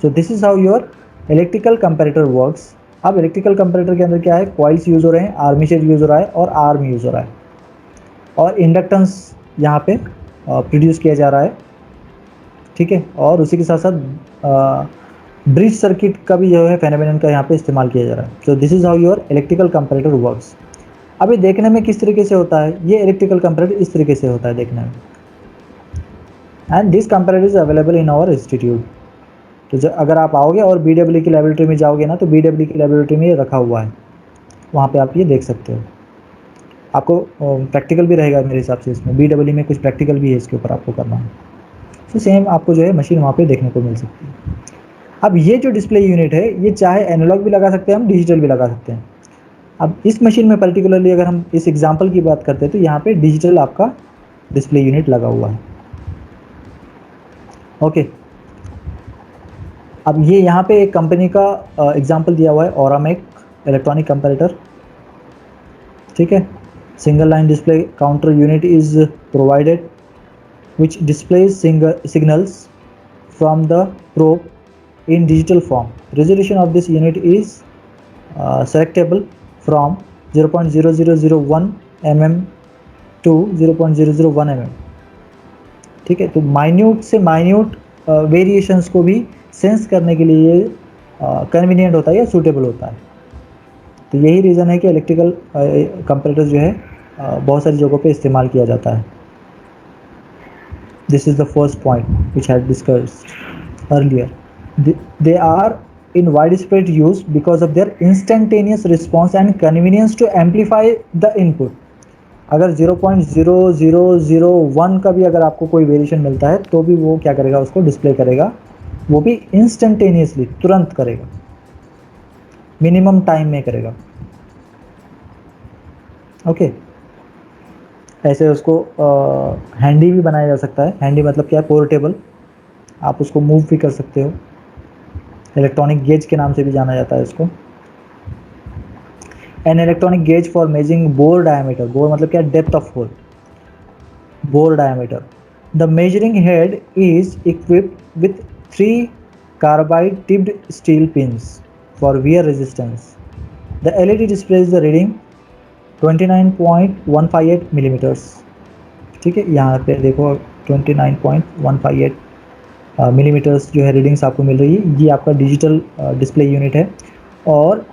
so this is how your electrical comparator works. अब इलेक्ट्रिकल कंपैरेटर के अंदर क्या है, कॉइल्स यूज़ हो रहे हैं, आर्मेचर यूज़ हो रहा है और आर्म यूज़ हो रहा है, और इंडक्टेंस यहाँ पे प्रोड्यूस किया जा रहा है, ठीक है। और उसी के साथ साथ ब्रिज सर्किट का भी जो है फेनोमेनन का यहाँ पे इस्तेमाल किया जा रहा है। So this is how your electrical comparator works. अभी देखने में किस तरीके से होता है, ये इलेक्ट्रिकल कंपैरेटर इस तरीके से होता है देखने में, and this comparator is available in our institute. तो अगर आप आओगे और BW की लेबोरेटरी में जाओगे ना, तो BW की लेबोरेटरी में ये रखा हुआ है, वहाँ पे आप ये देख सकते हो। आपको प्रैक्टिकल भी रहेगा मेरे हिसाब से, इसमें BW में कुछ प्रैक्टिकल भी है इसके ऊपर आपको करना है। तो सेम आपको जो है मशीन वहाँ पे देखने को मिल सकती है। अब ये जो डिस्प्ले यूनिट है, ये चाहे एनालॉग भी लगा सकते हैं हम, डिजिटल भी लगा सकते हैं। अब इस मशीन में पर्टिकुलरली अगर हम इस एग्जांपल की बात करते हैं तो यहाँ पे डिजिटल आपका डिस्प्ले यूनिट लगा हुआ है। ओके, अब ये यहाँ पे एक कंपनी का एग्जांपल दिया हुआ है, औरामेक इलेक्ट्रॉनिक कंपैरेटर, ठीक है। Single line display counter unit is provided which displays signals from the probe in digital form. Resolution of this unit is selectable from 0.0001 mm to 0.001 mm, ठीक है। तो माइन्यूट से माइन्यूट वेरिएशंस को भी sense करने के लिए ये कन्वीनियंट होता है या सूटेबल होता है। तो यही रीज़न है कि इलेक्ट्रिकल कंपैरेटर जो है बहुत सारी जगहों पे इस्तेमाल किया जाता है। This is the first point which I had discussed earlier. They are in widespread use because of their instantaneous response and convenience to amplify the input. अगर 0.0001 का भी अगर आपको कोई वेरिएशन मिलता है तो भी वो क्या करेगा, उसको डिस्प्ले करेगा, वो भी इंस्टेंटेनियसली, तुरंत करेगा, मिनिमम टाइम में करेगा। ओके, ऐसे उसको हैंडी भी बनाया जा सकता है। हैंडी मतलब क्या है, पोर्टेबल, आप उसको मूव भी कर सकते हो। इलेक्ट्रॉनिक गेज के नाम से भी जाना जाता है इसको। An electronic gauge for measuring bore diameter, bore मतलब क्या, depth of hole, bore diameter. The measuring head is equipped with 3 carbide tipped steel pins for wear resistance. द LED displays the reading 29.158 millimetres, ठीक है। यहाँ पे देखो 29.158 millimetres जो है रीडिंग्स आपको मिल रही है। ये आपका डिजिटल डिस्प्ले यूनिट है। और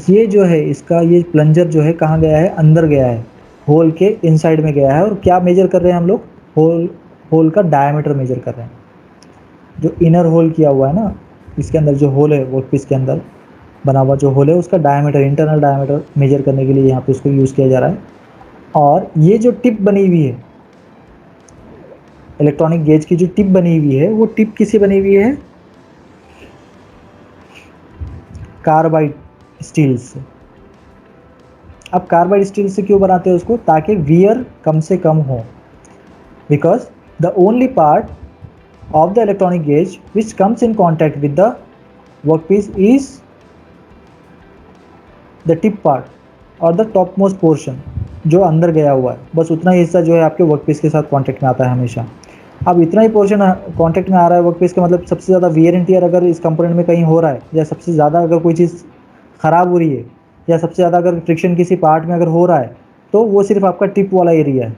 ये जो है इसका ये प्लंजर जो है कहाँ गया है, अंदर गया है, होल के इनसाइड में गया है। और क्या मेजर कर रहे हैं हम लोग, होल का डायमीटर मेजर कर रहे हैं। जो इनर होल किया हुआ है ना, इसके अंदर जो होल है, वर्क पीस के अंदर बना हुआ जो होल है, उसका डायमीटर, इंटरनल डायमीटर मेजर करने के लिए यहाँ पे उसको यूज़ किया जा रहा है। और ये जो टिप बनी हुई है, इलेक्ट्रॉनिक गेज की जो टिप बनी हुई है, वो टिप किससे बनी हुई है, कार्बाइड स्टील से। अब कार्बाइड स्टील से क्यों बनाते हैं उसको, ताकि वियर कम से कम हो, because the only part of the electronic gauge which comes in contact with the work piece is the tip part और द टॉप मोस्ट पोर्शन जो अंदर गया हुआ है, बस उतना ही हिस्सा जो है आपके वर्क पीस के साथ कांटेक्ट में आता है हमेशा। अब इतना ही पोर्शन कांटेक्ट में आ रहा है वर्क पीस का, मतलब सबसे ज़्यादा वियर एंड टियर अगर इस कंपोनेंट में कहीं हो रहा है, या सबसे ज़्यादा अगर कोई चीज़ ख़राब हो रही है, या सबसे ज़्यादा अगर फ्रिक्शन किसी पार्ट में अगर हो रहा है, तो वो सिर्फ आपका टिप वाला एरिया है।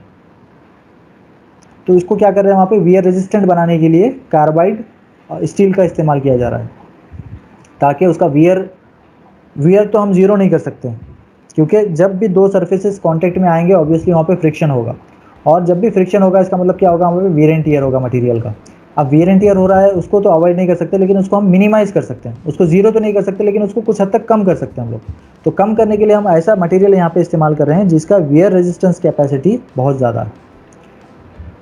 तो इसको क्या कर रहे हैं, वहाँ पे वियर रेजिस्टेंट बनाने के लिए कार्बाइड स्टील का इस्तेमाल किया जा रहा है, ताकि उसका वियर तो हम ज़ीरो नहीं कर सकते, क्योंकि जब भी दो सरफेसेस कांटेक्ट में आएंगे ऑब्वियसली वहाँ पे फ्रिक्शन होगा, और जब भी फ्रिक्शन होगा इसका मतलब क्या होगा, हमारे वियर एंड टियर होगा मटेरियल का। अब वियर एंड टियर हो रहा है उसको तो अवॉइड नहीं कर सकते, लेकिन उसको हम मिनिमाइज़ कर सकते हैं। उसको ज़ीरो तो नहीं कर सकते, लेकिन उसको कुछ हद तक कम कर सकते हैं हम लोग। तो कम करने के लिए हम ऐसा मटेरियल यहाँ पे इस्तेमाल कर रहे हैं जिसका वियर रेजिस्टेंस कैपेसिटी बहुत ज़्यादा है।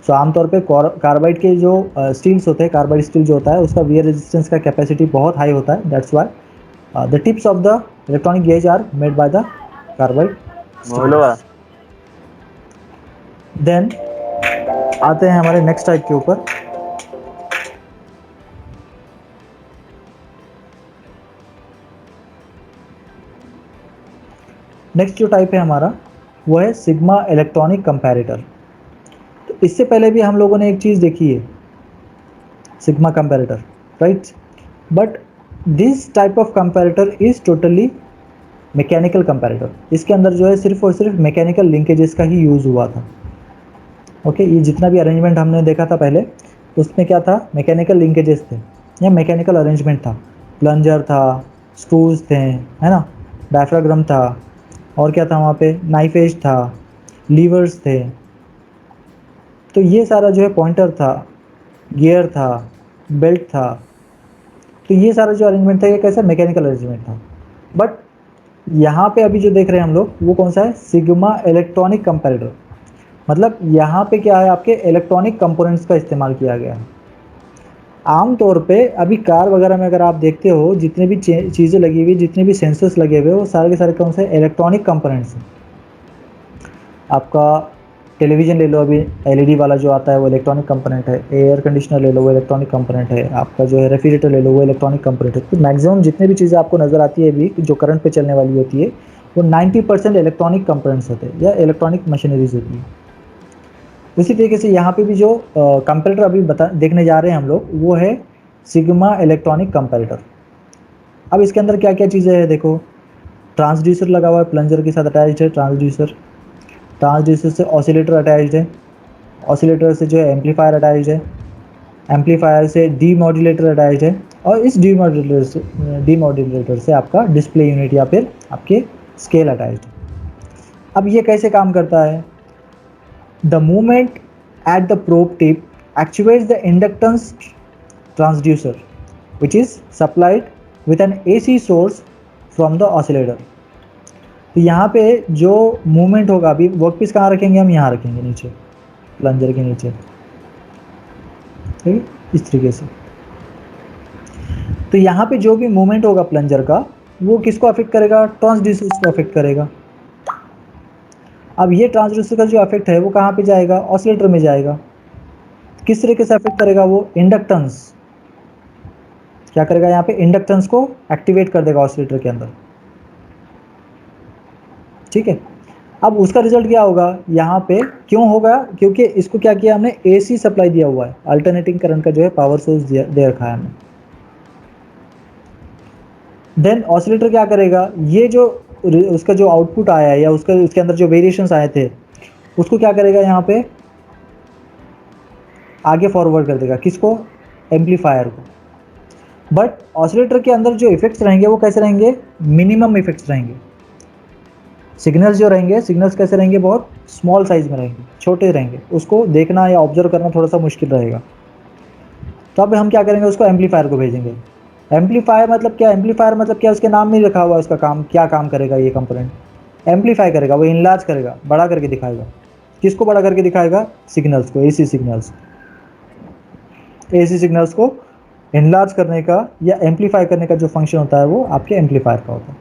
सो आमतौर पे कार्बाइड के जो स्टील्स होते हैं, कार्बाइड स्टील जो होता है उसका वियर रेजिस्टेंस का कैपेसिटी बहुत हाई होता है। That's why the tips of the electronic gauge are made by the carbide बोलो स्टील्स। देन आते हैं हमारे नेक्स्ट टाइप के ऊपर। नेक्स्ट जो टाइप है हमारा वो है सिग्मा इलेक्ट्रॉनिक कंपैरेटर। तो इससे पहले भी हम लोगों ने एक चीज़ देखी है, sigma comparator, right. But this type of comparator is totally mechanical comparator. इसके अंदर जो है सिर्फ और सिर्फ मैकेनिकल लिंकेजेस का ही यूज़ हुआ था। ओके, ये जितना भी अरेंजमेंट हमने देखा था पहले उसमें क्या था, मैकेनिकल लिंकेजेस थे या मैकेनिकल अरेंजमेंट था। प्लंजर था, स्क्रूज थे, है ना, डायफ्राग्राम था, और क्या था वहाँ पे, नाइफ एज था, लीवर्स थे। तो ये सारा जो है पॉइंटर था, गियर था, बेल्ट था। तो ये सारा जो अरेंजमेंट था ये कैसा मैकेनिकल अरेंजमेंट था। बट यहाँ पे अभी जो देख रहे हैं हम लोग वो कौन सा है, सिग्मा इलेक्ट्रॉनिक कंपैरेटर। मतलब यहाँ पे क्या है, आपके इलेक्ट्रॉनिक कंपोनेंट्स का इस्तेमाल किया गया है। आम तौर पे अभी कार वगैरह में अगर आप देखते हो जितने भी चीज़ें लगी हुई, जितने भी सेंसर्स लगे हुए, वो सारे के सारे कौन से इलेक्ट्रॉनिक कंपोनेंट्स हैं। आपका टेलीविज़न ले लो, अभी एलईडी वाला जो आता है वो इलेक्ट्रॉनिक कंपोनेंट है। एयर कंडीशनर ले लो वो इलेक्ट्रॉनिक कंपोनेंट है। आपका जो है रेफ्रिजरेटर ले लो वो इलेक्ट्रॉनिक कंपोनेंट है। तो मैक्सिमम जितने भी चीज़ें आपको नज़र आती है अभी जो करंट पे चलने वाली होती है वो 90% इलेक्ट्रॉनिक कंपोनेंट्स होते हैं या इलेक्ट्रॉनिक मशीनरीज होती है। उसी तरीके से यहाँ पे भी जो कंपैरेटर अभी देखने जा रहे हैं हम लोग वो है सिग्मा इलेक्ट्रॉनिक कंपैरेटर। अब इसके अंदर क्या क्या चीज़ें हैं देखो, ट्रांसड्यूसर लगा हुआ है, प्लंजर के साथ अटैच्ड है ट्रांसड्यूसर। ट्रांसड्यूसर से ऑसिलेटर अटैच्ड है, ऑसिलेटर से जो है एम्पलीफायर अटैच्ड है, एम्पलीफायर से डीमॉड्यूलेटर अटैच्ड है, और इस डीमॉड्यूलेटर से आपका डिस्प्ले यूनिट या फिर आपके स्केल अटैच्ड है। अब ये कैसे काम करता है, the movement at the probe tip actuates the inductance transducer which is supplied with an AC source from the oscillator। तो यहाँ पे जो मूवमेंट होगा, अभी वर्कपीस कहाँ रखेंगे हम, यहाँ रखेंगे नीचे, प्लंजर के नीचे, ठीक है, इस तरीके से। तो यहाँ पे जो भी मूवमेंट होगा प्लंजर का वो किसको अफेक्ट करेगा, ट्रांसड्यूसर को अफेक्ट करेगा। अब ये ट्रांसड्यूसर का जो अफेक्ट है वो कहाँ पे जाएगा, ऑसिलेटर में जाएगा। किस तरीके से अफेक्ट करेगा वो, इंडक्टेंस क्या करेगा, यहाँ पे इंडक्टेंस को एक्टिवेट कर देगा ऑसिलेटर के अंदर, ठीक है। अब उसका रिजल्ट क्या होगा यहाँ पे, क्यों होगा, क्योंकि इसको क्या किया हमने, एसी सप्लाई दिया हुआ है, अल्टरनेटिंग करंट का जो है पावर सोर्स दे रखा है हमने। देन ऑसिलेटर क्या करेगा, ये जो उसका जो आउटपुट आया है या उसके अंदर जो वेरिएशंस आए थे उसको क्या करेगा, यहाँ पे आगे फॉरवर्ड कर देगा, किसको, एम्पलीफायर को। बट ऑसिलेटर के अंदर जो इफेक्ट्स रहेंगे वो कैसे रहेंगे, मिनिमम इफेक्ट्स रहेंगे। सिग्नल्स जो रहेंगे, सिग्नल्स कैसे रहेंगे, बहुत स्मॉल साइज में रहेंगे, छोटे रहेंगे, उसको देखना या ऑब्जर्व करना थोड़ा सा मुश्किल रहेगा। तो अब हम क्या करेंगे, उसको एम्पलीफायर को भेजेंगे। एम्पलीफायर मतलब क्या, एम्पलीफायर मतलब क्या, उसके नाम में लिखा हुआ है उसका काम, क्या काम करेगा ये कंपोनेंट, एम्पलीफाई करेगा, वो इनलार्ज करेगा, बड़ा करके दिखाएगा। किसको बड़ा करके दिखाएगा, सिग्नल्स को, एसी सिग्नल्स। एसी सिग्नल्स को इनलार्ज करने का या एम्पलीफाई करने का जो फंक्शन होता है वो आपके एम्पलीफायर का होता है।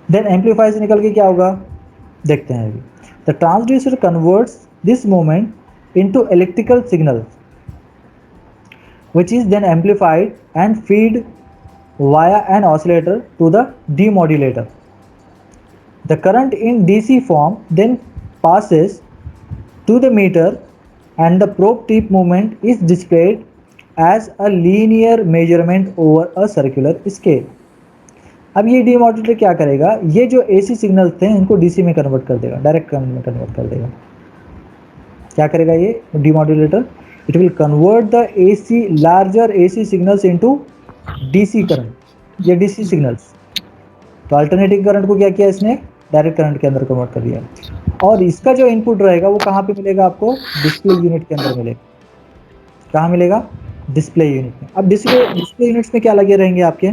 देन एम्पलीफायर से निकल के क्या होगा देखते हैं अभी। The transducer converts this moment into electrical signal which is then amplified and feed via an oscillator to the demodulator. The current in DC form then passes to the meter and the probe tip movement is displayed as a linear measurement over a circular scale. अब ये demodulator क्या करेगा, ये जो AC signals थे इनको DC में convert कर देगा, डायरेक्ट करंट में कन्वर्ट कर देगा। क्या करेगा ये demodulator, it will convert the AC larger AC signals into DC current या DC signals। तो अल्टरनेटिंग करंट को क्या किया इसने, डायरेक्ट करंट के अंदर कन्वर्ट कर दिया। और इसका जो इनपुट रहेगा वो कहाँ पे मिलेगा आपको? डिस्प्ले यूनिट के अंदर मिलेगा। कहाँ मिलेगा? डिस्प्ले यूनिट में। अब डिस्प्ले यूनिट्स में क्या लगे रहेंगे आपके?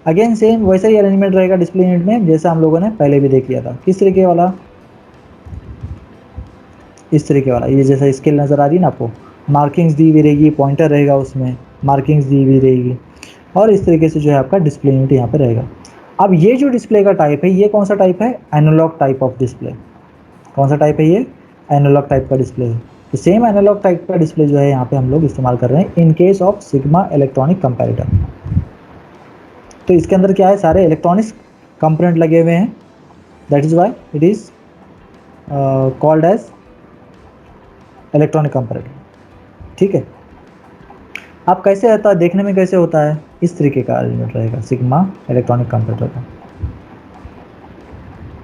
अगेन सेम वैसा ही अरेंजमेंट रहेगा डिस्प्ले यूनिट में जैसा हम लोगों ने पहले भी देख लिया था। किस तरीके वाला? इस तरीके वाला। ये जैसा स्केल नज़र आ रही है ना आपको, मार्किंग्स दी हुई रहेगी, पॉइंटर रहेगा उसमें, मार्किंग्स दी हुई रहेगी, और इस तरीके से जो है आपका डिस्प्ले यूनिट यहाँ पे रहेगा। अब ये जो डिस्प्ले का टाइप है, ये कौन सा टाइप है? Analogue type of display. कौन सा टाइप है ये? एनालॉग टाइप का डिस्प्ले है। तो सेम एनालॉग टाइप का डिस्प्ले जो है यहाँ पे हम लोग इस्तेमाल कर रहे हैं इन case of sigma electronic comparator. तो इसके अंदर क्या है? सारे इलेक्ट्रॉनिक्स कंपोनेंट लगे हुए हैं, that is why it is called as electronic comparator. ठीक है। अब कैसे आता है, देखने में कैसे होता है? इस तरीके का अरेंजमेंट रहेगा सिग्मा इलेक्ट्रॉनिक कंपैरेटर का।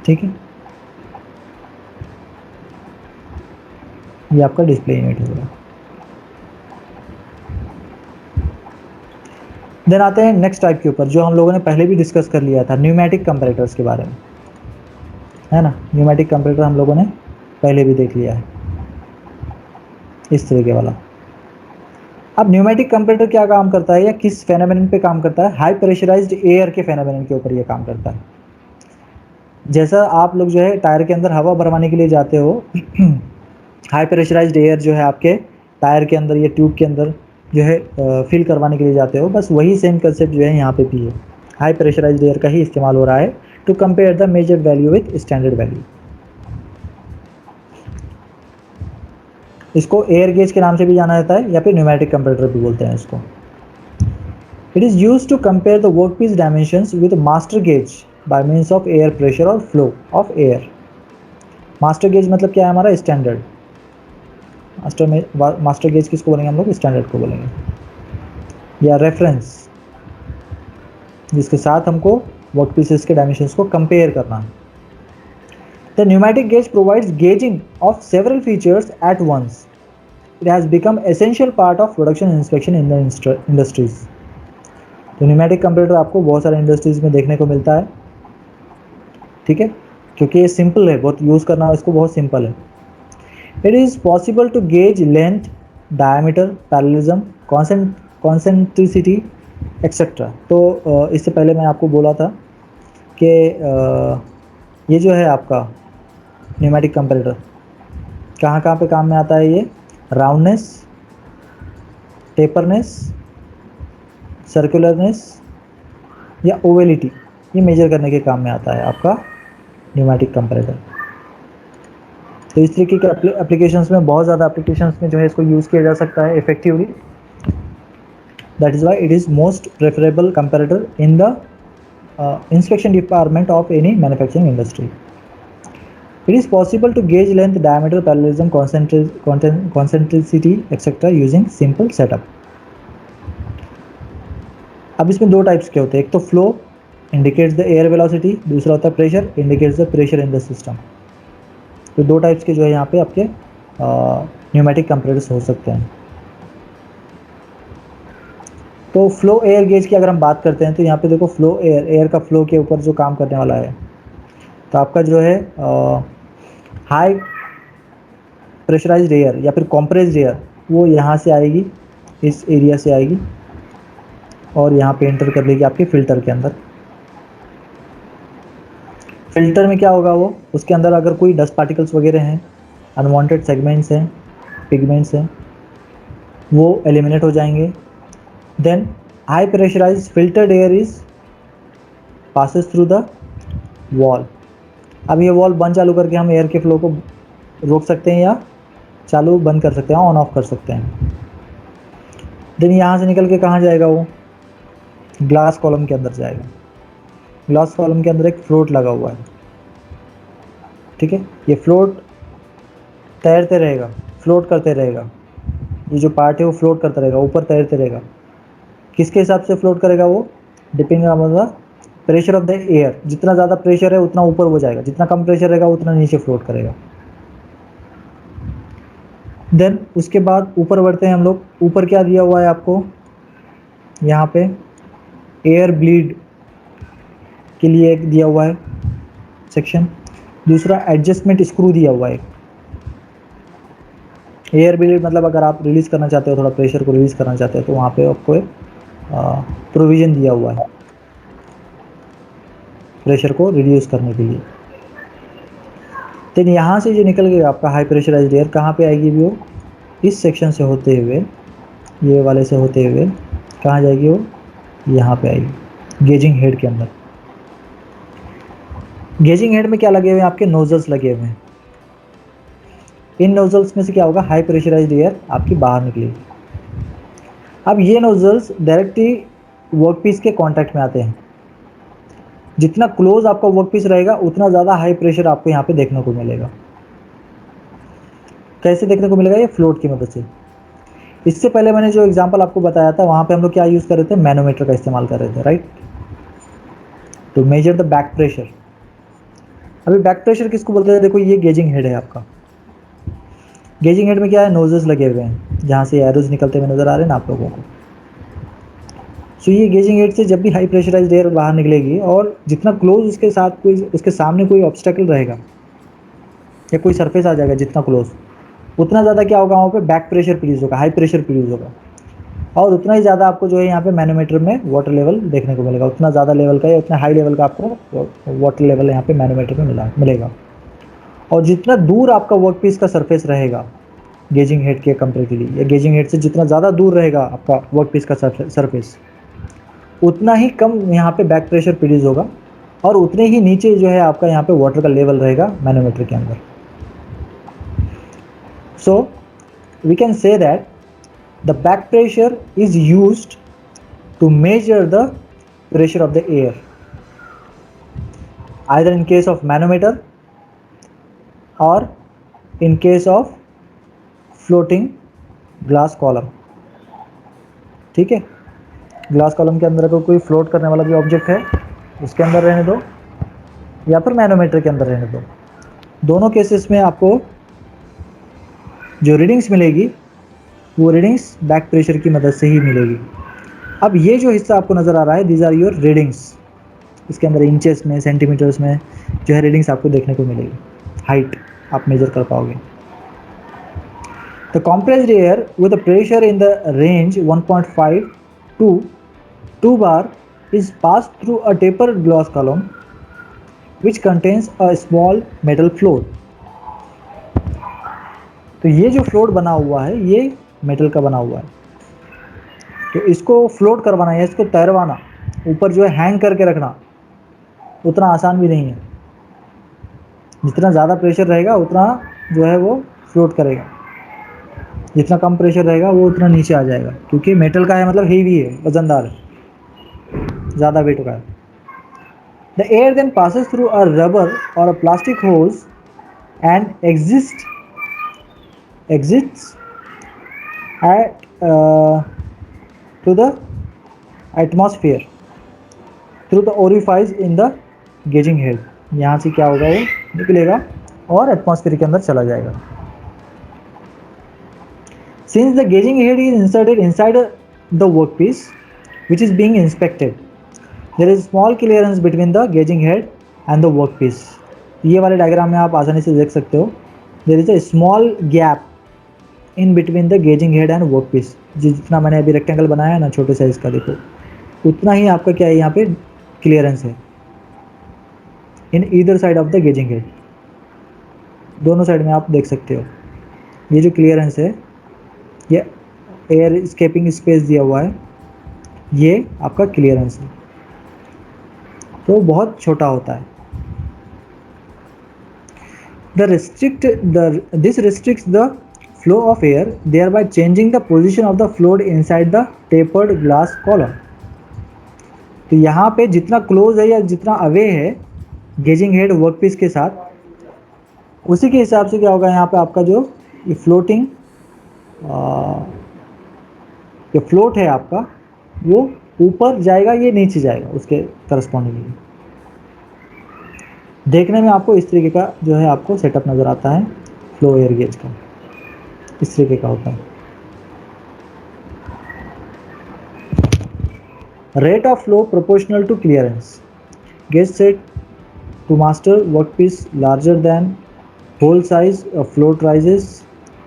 ठीक है, ये आपका डिस्प्ले यूनिट होगा। देन आते हैं नेक्स्ट टाइप के ऊपर, जो हम लोगों ने पहले भी डिस्कस कर लिया था, न्यूमेटिक कंपैरेटर्स के बारे में, है ना। न्यूमेटिक कंपैरेटर हम लोगों ने पहले भी देख लिया है, इस तरीके वाला। अब न्यूमेटिक कंपैरेटर क्या काम करता है या किस फेनोमेनन पे काम करता है? हाई प्रेशराइज्ड एयर के फेनोमेनन के ऊपर ये काम करता है। जैसा आप लोग जो है टायर के अंदर हवा भरवाने के लिए जाते हो हाई प्रेशराइज्ड एयर जो है आपके टायर के अंदर या ट्यूब के अंदर जो है फिल करवाने के लिए जाते हो, बस वही सेम कंसेप्ट जो है यहाँ पे भी है। हाई प्रेशराइज्ड एयर का ही इस्तेमाल हो रहा है to compare the measure value with standard value. इसको एयर गेज के नाम से भी जाना जाता है या फिर न्यूमेटिक कंपैरेटर भी बोलते हैं इसको। It is use to compare the workpiece dimensions with master gauge by means of air pressure और flow of air. Master gauge मतलब क्या है हमारा? स्टैंडर्ड। मास्टर गेज किसको बोलेंगे हम लोग? स्टैंडर्ड को बोलेंगे, या रेफरेंस, जिसके साथ हमको वर्क पीसेस के डायमेंशंस को कंपेयर करना है। The pneumatic gauge provides gauging of several features at once. It has become essential part of production inspection in the industries. तो न्यूमेटिक कंपैरेटर आपको बहुत सारे इंडस्ट्रीज में देखने को मिलता है। ठीक है, क्योंकि ये सिंपल है, बहुत यूज़ करना इसको बहुत सिंपल है। It is possible to gauge length, diameter, parallelism, concentricity, etc. तो इससे पहले मैं आपको बोला था कि ये जो है आपका न्यूमेटिक कंपैरेटर कहाँ कहाँ पे काम में आता है? ये राउंडनेस, टेपरनेस, सर्कुलरनेस या ओवेलिटी, ये मेजर करने के काम में आता है आपका न्यूमेटिक कंपैरेटर। तो इस तरीके के एप्लीकेशंस में, बहुत ज़्यादा एप्लीकेशंस में जो है इसको यूज़ किया जा सकता है effectively. That is why it is most preferable comparator in the inspection department of any manufacturing industry. It is possible to gauge length, diameter, parallelism, concentricity etcetera using simple setup. अब इसमें दो types के होते हैं, एक तो flow indicates the air velocity, दूसरा होता है pressure indicates the pressure in the system. तो दो टाइप्स के जो है यहाँ पे आपके न्यूमेटिक कंपैरेटर्स हो सकते हैं। तो फ्लो एयर गेज की अगर हम बात करते हैं तो यहाँ पे देखो फ्लो एयर का फ्लो के ऊपर जो काम करने वाला है, तो आपका जो है हाई प्रेशराइज्ड एयर या फिर कॉम्प्रेस्ड एयर, वो यहाँ से आएगी, इस एरिया से आएगी और यहाँ पे एंटर कर लेगी आपके फिल्टर के अंदर। फिल्टर में क्या होगा? वो उसके अंदर अगर कोई डस्ट पार्टिकल्स वगैरह हैं, अनवांटेड सेगमेंट्स हैं, पिगमेंट्स हैं, वो एलिमिनेट हो जाएंगे। Then high pressurized filtered air is passes through the wall. अब ये वॉल बंद चालू करके हम एयर के फ्लो को रोक सकते हैं या चालू बंद कर सकते हैं, ऑन ऑफ कर सकते हैं। देन यहाँ से निकल के कहाँ जाएगा? वो ग्लास कॉलम के अंदर जाएगा। ग्लास कॉलम के अंदर एक फ्लोट लगा हुआ है। ठीक है, ये फ्लोट तैरते रहेगा, फ्लोट करते रहेगा। ये जो पार्ट है वो फ्लोट करता रहेगा, ऊपर तैरते रहेगा। किसके हिसाब से फ्लोट करेगा? वो depending on the pressure of the air. जितना ज़्यादा प्रेशर है उतना ऊपर हो जाएगा, जितना कम प्रेशर रहेगा उतना नीचे फ्लोट करेगा। देन उसके बाद ऊपर बढ़ते हैं हम लोग। ऊपर क्या दिया हुआ है आपको? यहाँ पे एयर ब्लीड के लिए एक दिया हुआ है सेक्शन। दूसरा एडजस्टमेंट स्क्रू दिया हुआ है। एयर ब्लेड मतलब अगर आप रिलीज़ करना चाहते हो, थोड़ा प्रेशर को रिलीज़ करना चाहते हो, तो वहाँ पे आपको एक प्रोविज़न दिया हुआ है प्रेशर को रिड्यूस करने के लिए। लेकिन यहाँ से जो निकल गया आपका हाई प्रेशराइज्ड एयर, कहाँ पे आएगी वो? इस सेक्शन से होते हुए, ये वाले से होते हुए कहाँ जाएगी वो? यहाँ पे आएगी गेजिंग हेड के अंदर। गेजिंग हेड में क्या लगे हुए हैं? आपके नोजल्स लगे हुए हैं। इन नोजल्स में से क्या होगा? हाई प्रेशराइज्ड एयर आपकी बाहर निकलेगी। अब ये नोजल्स डायरेक्टली वर्कपीस के कांटेक्ट में आते हैं। जितना क्लोज आपका वर्कपीस रहेगा उतना ज़्यादा हाई प्रेशर आपको यहाँ पे देखने को मिलेगा। कैसे देखने को मिलेगा? ये फ्लोट की मदद से। इससे पहले मैंने जो एग्जांपल आपको बताया था वहाँ पे हम लोग क्या यूज़ कर रहे थे? मैनोमीटर का इस्तेमाल कर रहे थे, right, to measure the back pressure. अभी बैक प्रेशर किसको बोलते हैं? देखो ये गेजिंग हेड है आपका। गेजिंग हेड में क्या है? नोजेस लगे हुए हैं, जहाँ से एरोज निकलते हुए नज़र आ रहे हैं ना आप लोगों को। सो ये गेजिंग हेड से जब भी हाई प्रेशराइज्ड एयर बाहर निकलेगी और जितना क्लोज उसके साथ कोई, उसके सामने कोई ऑब्स्टेकल रहेगा या कोई सरफेस आ जाएगा जितना क्लोज, उतना ज़्यादा क्या होगा? वहाँ पे बैक प्रेशर प्रोड्यूस होगा, हाई प्रेशर प्रोड्यूस होगा, और उतना ही ज़्यादा आपको जो है यहाँ पे मैनोमीटर में वाटर लेवल देखने को मिलेगा। उतना ज़्यादा लेवल का या उतना हाई लेवल का आपको वाटर लेवल यहाँ पे मैनोमीटर में मिलेगा। और जितना दूर आपका वर्कपीस का सरफेस रहेगा गेजिंग हेड के कंपेरेटिवली, या गेजिंग हेड से जितना ज़्यादा दूर रहेगा आपका वर्कपीस का सरफेस, उतना ही कम यहाँ पे बैक प्रेशर प्रोड्यूस होगा, और उतने ही नीचे जो है आपका यहाँ पे वाटर का लेवल रहेगा मैनोमीटर के अंदर। So we can say that the back pressure is used to measure the pressure of the air, either in case of manometer or in case of floating glass column। ठीक है, glass column के अंदर अगर कोई float करने वाला भी object है उसके अंदर रहने दो, या फिर मैनोमीटर के अंदर रहने दो, दोनों केसेस में आपको जो रीडिंग्स मिलेगी वो रीडिंग्स बैक प्रेशर की मदद से ही मिलेगी। अब ये जो हिस्सा आपको नज़र आ रहा है, दीज आर योर रीडिंग्स। इसके अंदर इंचेस में, सेंटीमीटर्स में जो है रीडिंग्स आपको देखने को मिलेगी, हाइट आप मेजर कर पाओगे। The compressed air with a pressure in the range 1.5 to 2 bar is passed through a tapered glass column which contains a small metal float। तो ये जो फ्लोट बना हुआ है ये मेटल का बना हुआ है, तो इसको फ्लोट करवाना या इसको तैरवाना, ऊपर जो है हैंग करके रखना, उतना आसान भी नहीं है। जितना ज़्यादा प्रेशर रहेगा उतना जो है वो फ्लोट करेगा, जितना कम प्रेशर रहेगा वो उतना नीचे आ जाएगा, क्योंकि मेटल का है मतलब हेवी है, वजनदार है, ज़्यादा वेट का है। The air then passes through a rubber और a plastic hose and exits at to the atmosphere through the orifice in the gauging head. यहाँ से क्या होगा? वो निकलेगा और एटमॉस्फेयर के अंदर चला जाएगा। Since the gauging head is inserted inside the workpiece which is being inspected, there is small clearance between the gauging head and the workpiece। ये वाले डायग्राम में आप आसानी से देख सकते हो, there is a small gap in between the gauging head and workpiece। जितना मैंने अभी रेक्टेंगल बनाया है ना छोटे साइज का, देखो उतना ही आपका क्या है यहाँ पे क्लियरेंस है in either side of the gauging head. दोनों साइड में आप देख सकते हो ये जो क्लियरेंस है, ये एयर स्केपिंग स्पेस दिया हुआ है, ये आपका क्लियरेंस है, तो बहुत छोटा होता है। This restricts the flow of air, thereby changing the position of the float inside the tapered glass column। तो यहाँ पे जितना क्लोज है या जितना अवे है गेजिंग हेड वर्कपीस के साथ, उसी के हिसाब से क्या होगा यहाँ पे आपका जो ये फ्लोटिंग ये फ्लोट है आपका, वो ऊपर जाएगा, ये नीचे जाएगा उसके करस्पॉन्डिंगली। देखने में आपको इस तरीके का जो है आपको सेटअप नज़र आता है फ्लो एयर गेज का, इस तरीके का होता है। Rate of flow proportional to clearance. Gauge set to master workpiece larger than whole size float rises,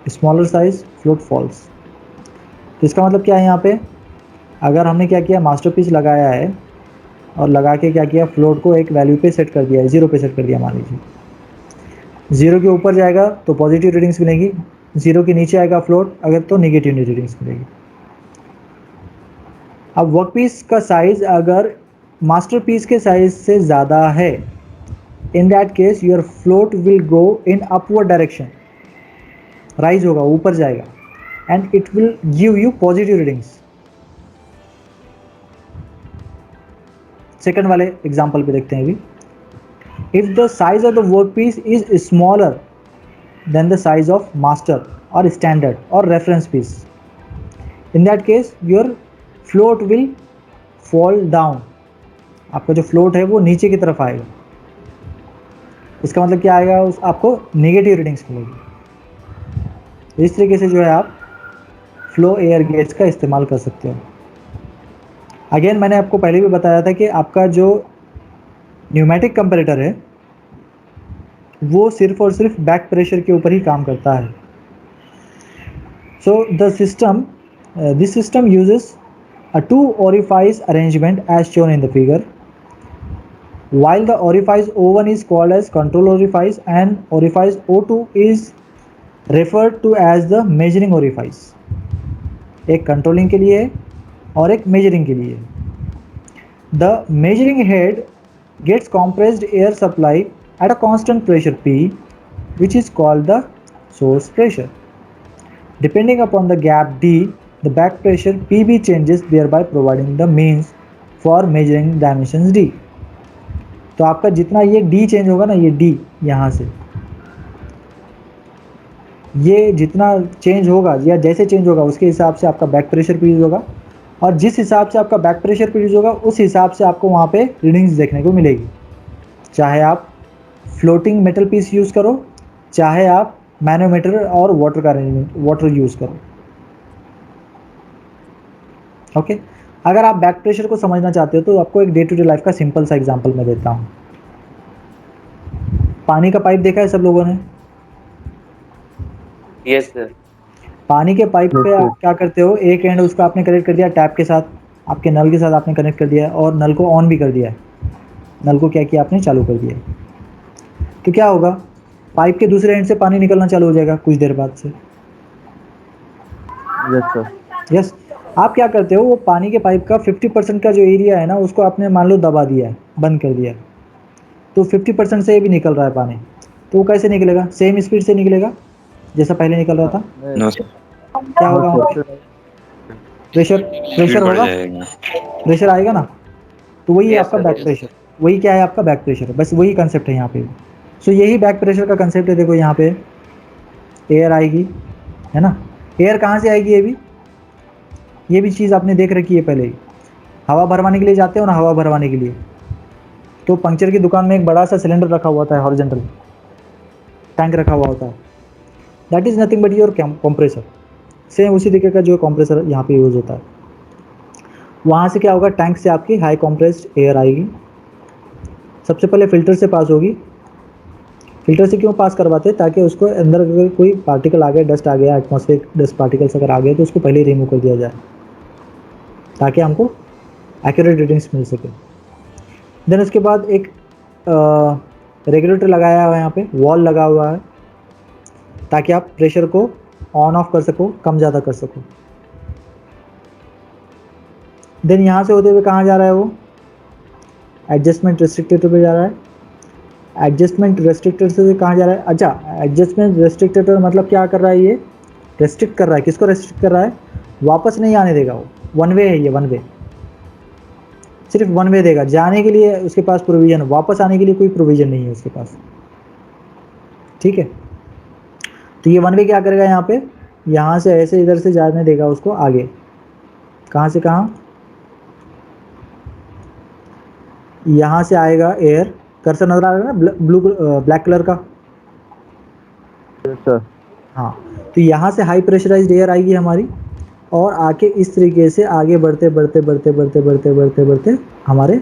smaller size float falls। तो इसका मतलब क्या है यहाँ पे, अगर हमने क्या किया, मास्टरपीस लगाया है और लगा के क्या किया, फ्लोट को एक वैल्यू पे सेट कर दिया है, 0 पे सेट कर दिया मान लीजिए। 0 के ऊपर जाएगा तो पॉजिटिव रीडिंग्स मिलेगी, 0 के नीचे आएगा फ्लोट अगर तो नेगेटिव रीडिंग्स मिलेगी। अब वर्कपीस का साइज अगर मास्टरपीस के साइज से ज़्यादा है, in that case your float will go in upward direction, rise होगा, ऊपर जाएगा, and it will give you positive readings. Second वाले एग्जांपल पे देखते हैं अभी। If the size of the workpiece is smaller than the size of master और standard और reference piece, in that case your float will fall down, आपका जो float है वो नीचे की तरफ आएगा। इसका मतलब क्या आएगा, उस आपको नेगेटिव रीडिंग्स मिलेगी। इस तरीके से जो है आप फ्लो एयर गेज का इस्तेमाल कर सकते हो। अगेन मैंने आपको पहले भी बताया था कि आपका जो न्यूमेटिक कंपैरेटर है वो सिर्फ और सिर्फ बैक प्रेशर के ऊपर ही काम करता है। So this system uses a two orifice arrangement as shown in the figure. While the orifice O1 is called as control orifice and orifice O2 is referred to as the measuring orifice. एक controlling के लिए और एक measuring के लिए। The measuring head gets compressed air supply at a constant pressure P, which is called the source pressure. Depending upon the gap D, the back pressure PB changes, thereby providing the means for measuring dimensions D. तो आपका जितना ये D change होगा ना, ये D यहाँ से ये जितना चेंज होगा या जैसे चेंज होगा उसके हिसाब से आपका बैक प्रेशर प्रोड्यूस होगा, और जिस हिसाब से आपका बैक प्रेशर प्रोड्यूस होगा उस हिसाब से आपको वहाँ पे रीडिंग्स देखने को मिलेगी। चाहे आप फ्लोटिंग मेटल पीस यूज़ करो, चाहे आप मैनोमीटर और वाटर का अरेंजमेंट वाटर यूज़ करो। ओके अगर आप बैक प्रेशर को समझना चाहते हो तो आपको एक डे टू डे लाइफ का सिंपल सा एग्जांपल मैं देता हूँ। पानी का पाइप देखा है सब लोगों ने? Yes sir. पानी के पाइप पे आप क्या करते हो, एक एंड उसका आपने कनेक्ट कर दिया टैप के साथ, आपके नल के साथ आपने कनेक्ट कर दिया और नल को ऑन भी कर दिया है, नल को क्या किया आपने, चालू कर दिया। तो क्या होगा, पाइप के दूसरे एंड से पानी निकलना चालू हो जाएगा कुछ देर बाद से। Yes sir. यस आप क्या करते हो, वो पानी के पाइप का 50% का जो एरिया है ना उसको आपने मान लो दबा दिया है, बंद कर दिया है, तो 50% से भी निकल रहा है पानी, तो वो कैसे निकलेगा, सेम स्पीड से निकलेगा जैसा पहले निकल रहा था। नो सर, क्या होगा, प्रेशर होगा, प्रेशर आएगा ना, तो वही है आपका बैक प्रेशर। वही क्या है आपका बैक प्रेशर, बस वही कंसेप्ट है यहाँ पे। सो यही बैक प्रेशर का कंसेप्ट है। देखो यहाँ पे एयर आएगी, है ना, एयर कहाँ से आएगी, ये भी चीज़ आपने देख रखी है पहले ही। हवा भरवाने के लिए जाते हो ना, हवा भरवाने के लिए तो पंक्चर की दुकान में एक बड़ा सा सिलेंडर रखा हुआ होता है, हॉरिजॉन्टल टैंक रखा हुआ होता है, that is nothing but your compressor. Same उसी तरीके का जो कंप्रेसर यहाँ पे यूज़ होता है। वहाँ से क्या होगा, टैंक से आपकी हाई कंप्रेस्ड एयर आएगी, सबसे पहले फ़िल्टर से पास होगी। फ़िल्टर से क्यों पास करवाते हैं, ताकि उसको अंदर अगर कोई पार्टिकल आ गया, डस्ट आ गया, एटमॉस्फेरिक डस्ट पार्टिकल्स अगर आ गए तो उसको पहले ही रिमूव कर दिया जाए, ताकि हमको एक्यूरेट रीडिंग्स मिल सके। देन उसके बाद एक रेगुलेटर लगाया हुआ है, यहाँ पे वॉल लगा हुआ है, ताकि आप प्रेशर को ऑन ऑफ कर सको, कम ज़्यादा कर सको। देन यहाँ से होते हुए कहाँ जा रहा है, वो एडजस्टमेंट रेस्ट्रिक्टर पे जा रहा है। एडजस्टमेंट रेस्ट्रिक्टर से कहाँ जा रहा है, अच्छा एडजस्टमेंट रेस्ट्रिक्टर मतलब क्या कर रहा है, ये रेस्ट्रिक्ट कर रहा है, किसको रेस्ट्रिक्ट कर रहा है, वापस नहीं आने देगा, वो वन वे है, ये वन वे, सिर्फ वन वे देगा, जाने के लिए उसके पास प्रोविज़न, वापस आने के लिए कोई प्रोविज़न नहीं है उसके पास, ठीक है। तो ये वन वे क्या करेगा, यहाँ पे यहाँ से ऐसे इधर से जाने देगा उसको आगे, कहाँ से कहाँ, यहाँ से आएगा एयर, कर्सर नजर आ रहा है ना ब्लू ब्लैक कलर का, सर हाँ, तो यहाँ से हाई प्रेशराइज्ड एयर आएगी हमारी, और आके इस तरीके से आगे बढ़ते बढ़ते बढ़ते बढ़ते बढ़ते बढ़ते बढ़ते हमारे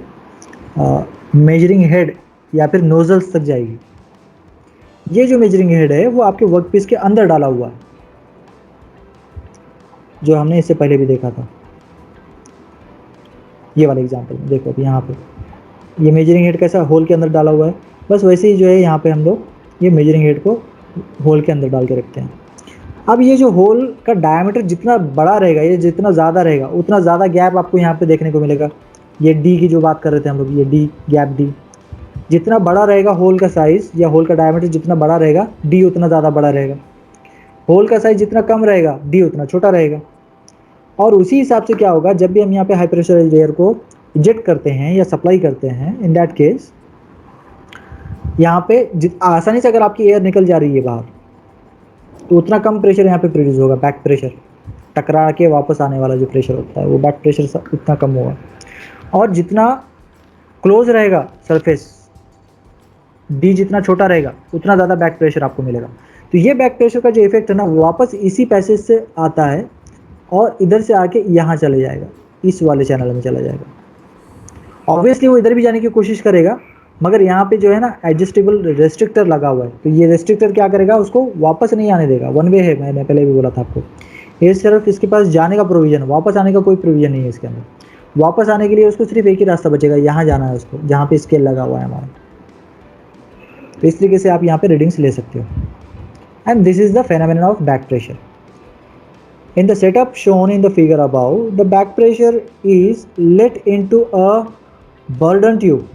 मेजरिंग हेड या फिर नोजल्स तक जाएगी। ये जो मेजरिंग हेड है वो आपके वर्कपीस के अंदर डाला हुआ है, जो हमने इससे पहले भी देखा था। ये वाले एग्जांपल में देखो अभी यहाँ पे ये मेजरिंग हेड कैसा होल के अंदर डाला हुआ है, बस वैसे ही जो है यहाँ पे हम लोग ये मेजरिंग हेड को होल के अंदर डाल के रखते हैं। अब ये जो होल का डायमीटर जितना बड़ा रहेगा, ये जितना ज़्यादा रहेगा, उतना ज़्यादा गैप आपको यहाँ पे देखने को मिलेगा। ये डी की जो बात कर रहे थे हम लोग, ये डी गैप डी, जितना बड़ा रहेगा होल का साइज़ या होल का डायमीटर जितना बड़ा रहेगा, डी उतना ज़्यादा बड़ा रहेगा। होल का साइज़ जितना कम रहेगा, डी उतना छोटा रहेगा। और उसी हिसाब से क्या होगा, जब भी हम यहाँ पे हाई प्रेशराइज्ड एयर को इंजेक्ट करते हैं या सप्लाई करते हैं, इन दैट केस यहाँ पे आसानी से अगर आपकी एयर निकल जा रही है बाहर, तो उतना कम प्रेशर यहाँ पे प्रोड्यूस होगा। बैक प्रेशर, टकरा के वापस आने वाला जो प्रेशर होता है वो बैक प्रेशर उतना कम होगा। और जितना क्लोज रहेगा सरफेस, डी जितना छोटा रहेगा, उतना ज़्यादा बैक प्रेशर आपको मिलेगा। तो ये बैक प्रेशर का जो इफेक्ट है ना, वापस इसी पैसेज से आता है और इधर से आके यहाँ चले जाएगा, इस वाले चैनल में चला जाएगा। ऑब्वियसली वो इधर भी जाने की कोशिश करेगा, मगर यहाँ पे जो है ना एडजस्टेबल रेस्ट्रिक्टर लगा हुआ है, तो ये रेस्ट्रिक्टर क्या करेगा, उसको वापस नहीं आने देगा। वन वे है, मैंने पहले भी बोला था आपको। ये सिर्फ इसके पास जाने का प्रोविज़न, वापस आने का कोई प्रोविज़न नहीं है इसके अंदर। वापस आने के लिए उसको सिर्फ एक ही रास्ता बचेगा, यहाँ जाना है उसको, जहाँ पे स्केल लगा हुआ है हमारा। तो इस तरीके से आप यहाँ पे रीडिंग्स ले सकते हो। And this is the phenomenon of back pressure. In the setup shown in the figure above, the back pressure is let into a Bourdon tube,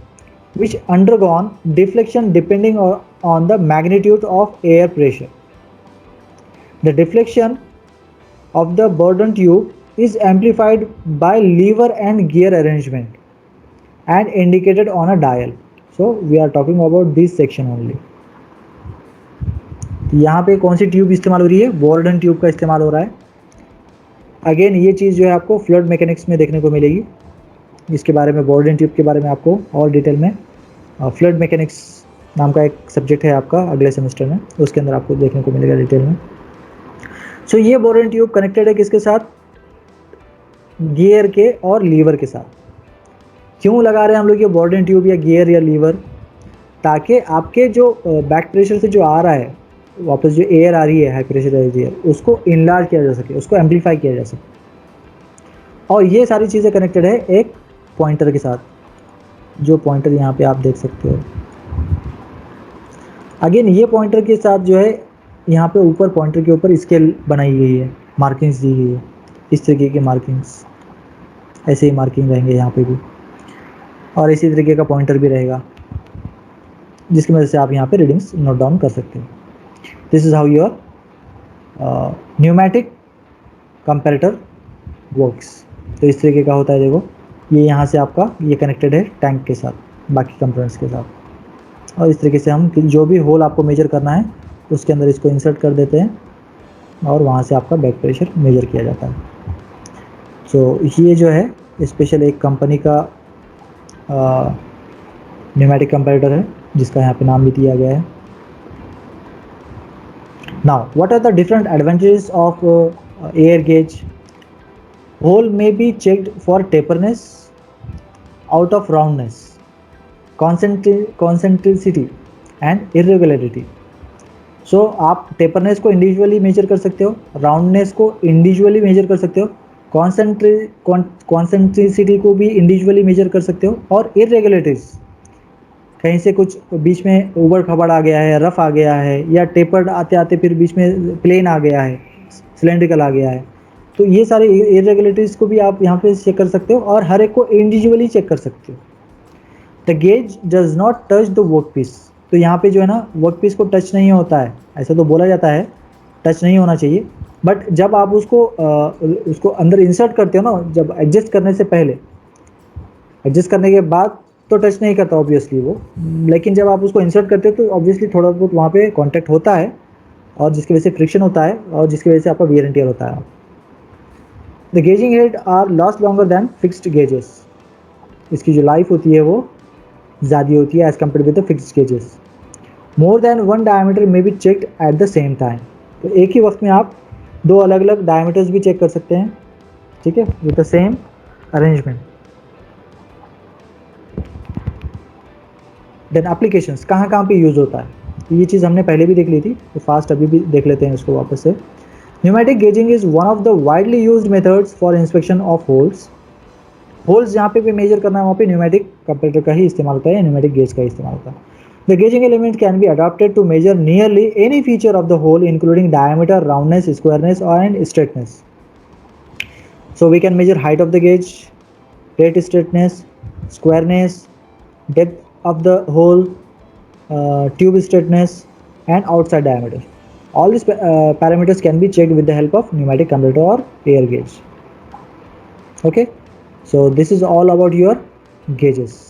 which undergone deflection depending on the magnitude of air pressure. The deflection of the Bourdon tube is amplified by lever and gear arrangement and indicated on a dial. So we are talking about this section only. यहाँ पे कौन सी tube इस्तेमाल हो रही है, Borden tube का इस्तेमाल हो रहा है। अगेन ये चीज़ जो है आपको फ्लूइड मैकेनिक्स में देखने को मिलेगी। इसके बारे में, बोर्डन ट्यूब के बारे में आपको और डिटेल में फ्लूइड मैकेनिक्स नाम का एक सब्जेक्ट है आपका अगले सेमेस्टर में, उसके अंदर आपको देखने को मिलेगा डिटेल में। सो ये बोर्डन ट्यूब कनेक्टेड है किसके साथ, गियर के और लीवर के साथ। क्यों लगा रहे हैं हम लोग ये बोर्डन ट्यूब या गियर या लीवर, ताकि आपके जो बैक प्रेशर से जो आ रहा है, वापस जो एयर आ रही है हाई प्रेशराइज्ड एयर, उसको इनलार्ज किया जा सके, उसको एम्पलीफाई किया जा सके। और ये सारी चीज़ें कनेक्टेड है एक पॉइंटर के साथ, जो पॉइंटर यहाँ पे आप देख सकते हो। अगेन ये पॉइंटर के साथ जो है यहाँ पे ऊपर पॉइंटर के ऊपर स्केल बनाई गई है, मार्किंग्स दी गई है, इस तरीके की मार्किंग्स, ऐसे ही मार्किंग रहेंगे यहाँ पे भी, और इसी तरीके का पॉइंटर भी रहेगा, जिसकी वजह से आप यहाँ पे रीडिंग्स नोट डाउन कर सकते हो। This is how your pneumatic comparator works. तो इस तरीके का होता है, देखो ये यहाँ से आपका ये कनेक्टेड है टैंक के साथ, बाकी कंपोनेंट्स के साथ, और इस तरीके से हम जो भी होल आपको मेजर करना है उसके अंदर इसको इंसर्ट कर देते हैं और वहाँ से आपका बैक प्रेशर मेजर किया जाता है। तो ये जो है स्पेशल एक कंपनी का न्यूमेटिक कंपैरेटर है, जिसका यहाँ पे नाम भी दिया गया है। Now, what are the different advantages of air gauge? Hole may be checked for taperness, out of roundness, concentricity and irregularity. So आप टेपरनेस को इंडिविजुअली मेजर कर सकते हो, राउंडनेस को इंडिविजुअली मेजर कर सकते हो, कॉन्सेंट्रिसिटी को भी इंडिविजुअली मेजर कर सकते हो, और इरेगुलरिटीज, कहीं से कुछ बीच में उबड़ खबड़ आ गया है, रफ आ गया है, या टेपर्ड आते आते फिर बीच में प्लेन आ गया है, सिलेंड्रिकल आ गया है, तो ये सारे इरेगुलरिटीज़ को भी आप यहाँ पे चेक कर सकते हो और हर एक को इंडिविजुअली चेक कर सकते हो। The gauge does not touch the work piece, तो यहाँ पे जो है ना वर्क पीस को टच नहीं होता है, ऐसा तो बोला जाता है टच नहीं होना चाहिए, बट जब आप उसको अंदर इंसर्ट करते हो ना, जब एडजस्ट करने से पहले, एडजस्ट करने के बाद तो टच नहीं करता ऑब्वियसली वो, लेकिन जब आप उसको इंसर्ट करते हो तो ऑब्वियसली थोड़ा बहुत वहाँ पे कांटेक्ट होता है, और जिसकी वजह से फ्रिक्शन होता है, और जिसकी वजह से आपका वियर एंड टियर होता है। The gauging head are last longer than fixed gauges, इसकी जो लाइफ होती है वो ज़्यादा होती है as compare with the fixed gauges. More than one diameter may be checked at the same time, तो एक ही वक्त में आप दो अलग अलग डायमीटर्स भी चेक कर सकते हैं, ठीक है, with the same arrangement. Then applications कहाँ कहाँ पे यूज़ होता है, ये चीज़ हमने पहले भी देख ली थी, तो फास्ट अभी भी देख लेते हैं इसको वापस से। Pneumatic gauging is one of the widely used methods for inspection of holes. Holes जहाँ पे भी मेजर करना है वहाँ पे न्यूमेटिक कंपैरेटर का ही इस्तेमाल होता है, न्यूमेटिक गेज का इस्तेमाल होता है। The gauging element can be adopted to measure nearly any feature of the hole including diameter, roundness, squareness and straightness. So we can measure height of the gauge, plate straightness, squareness, depth of the hole, tube straightness and outside diameter. All these parameters can be checked with the help of pneumatic comparator or air gauge. Okay, so this is all about your gauges.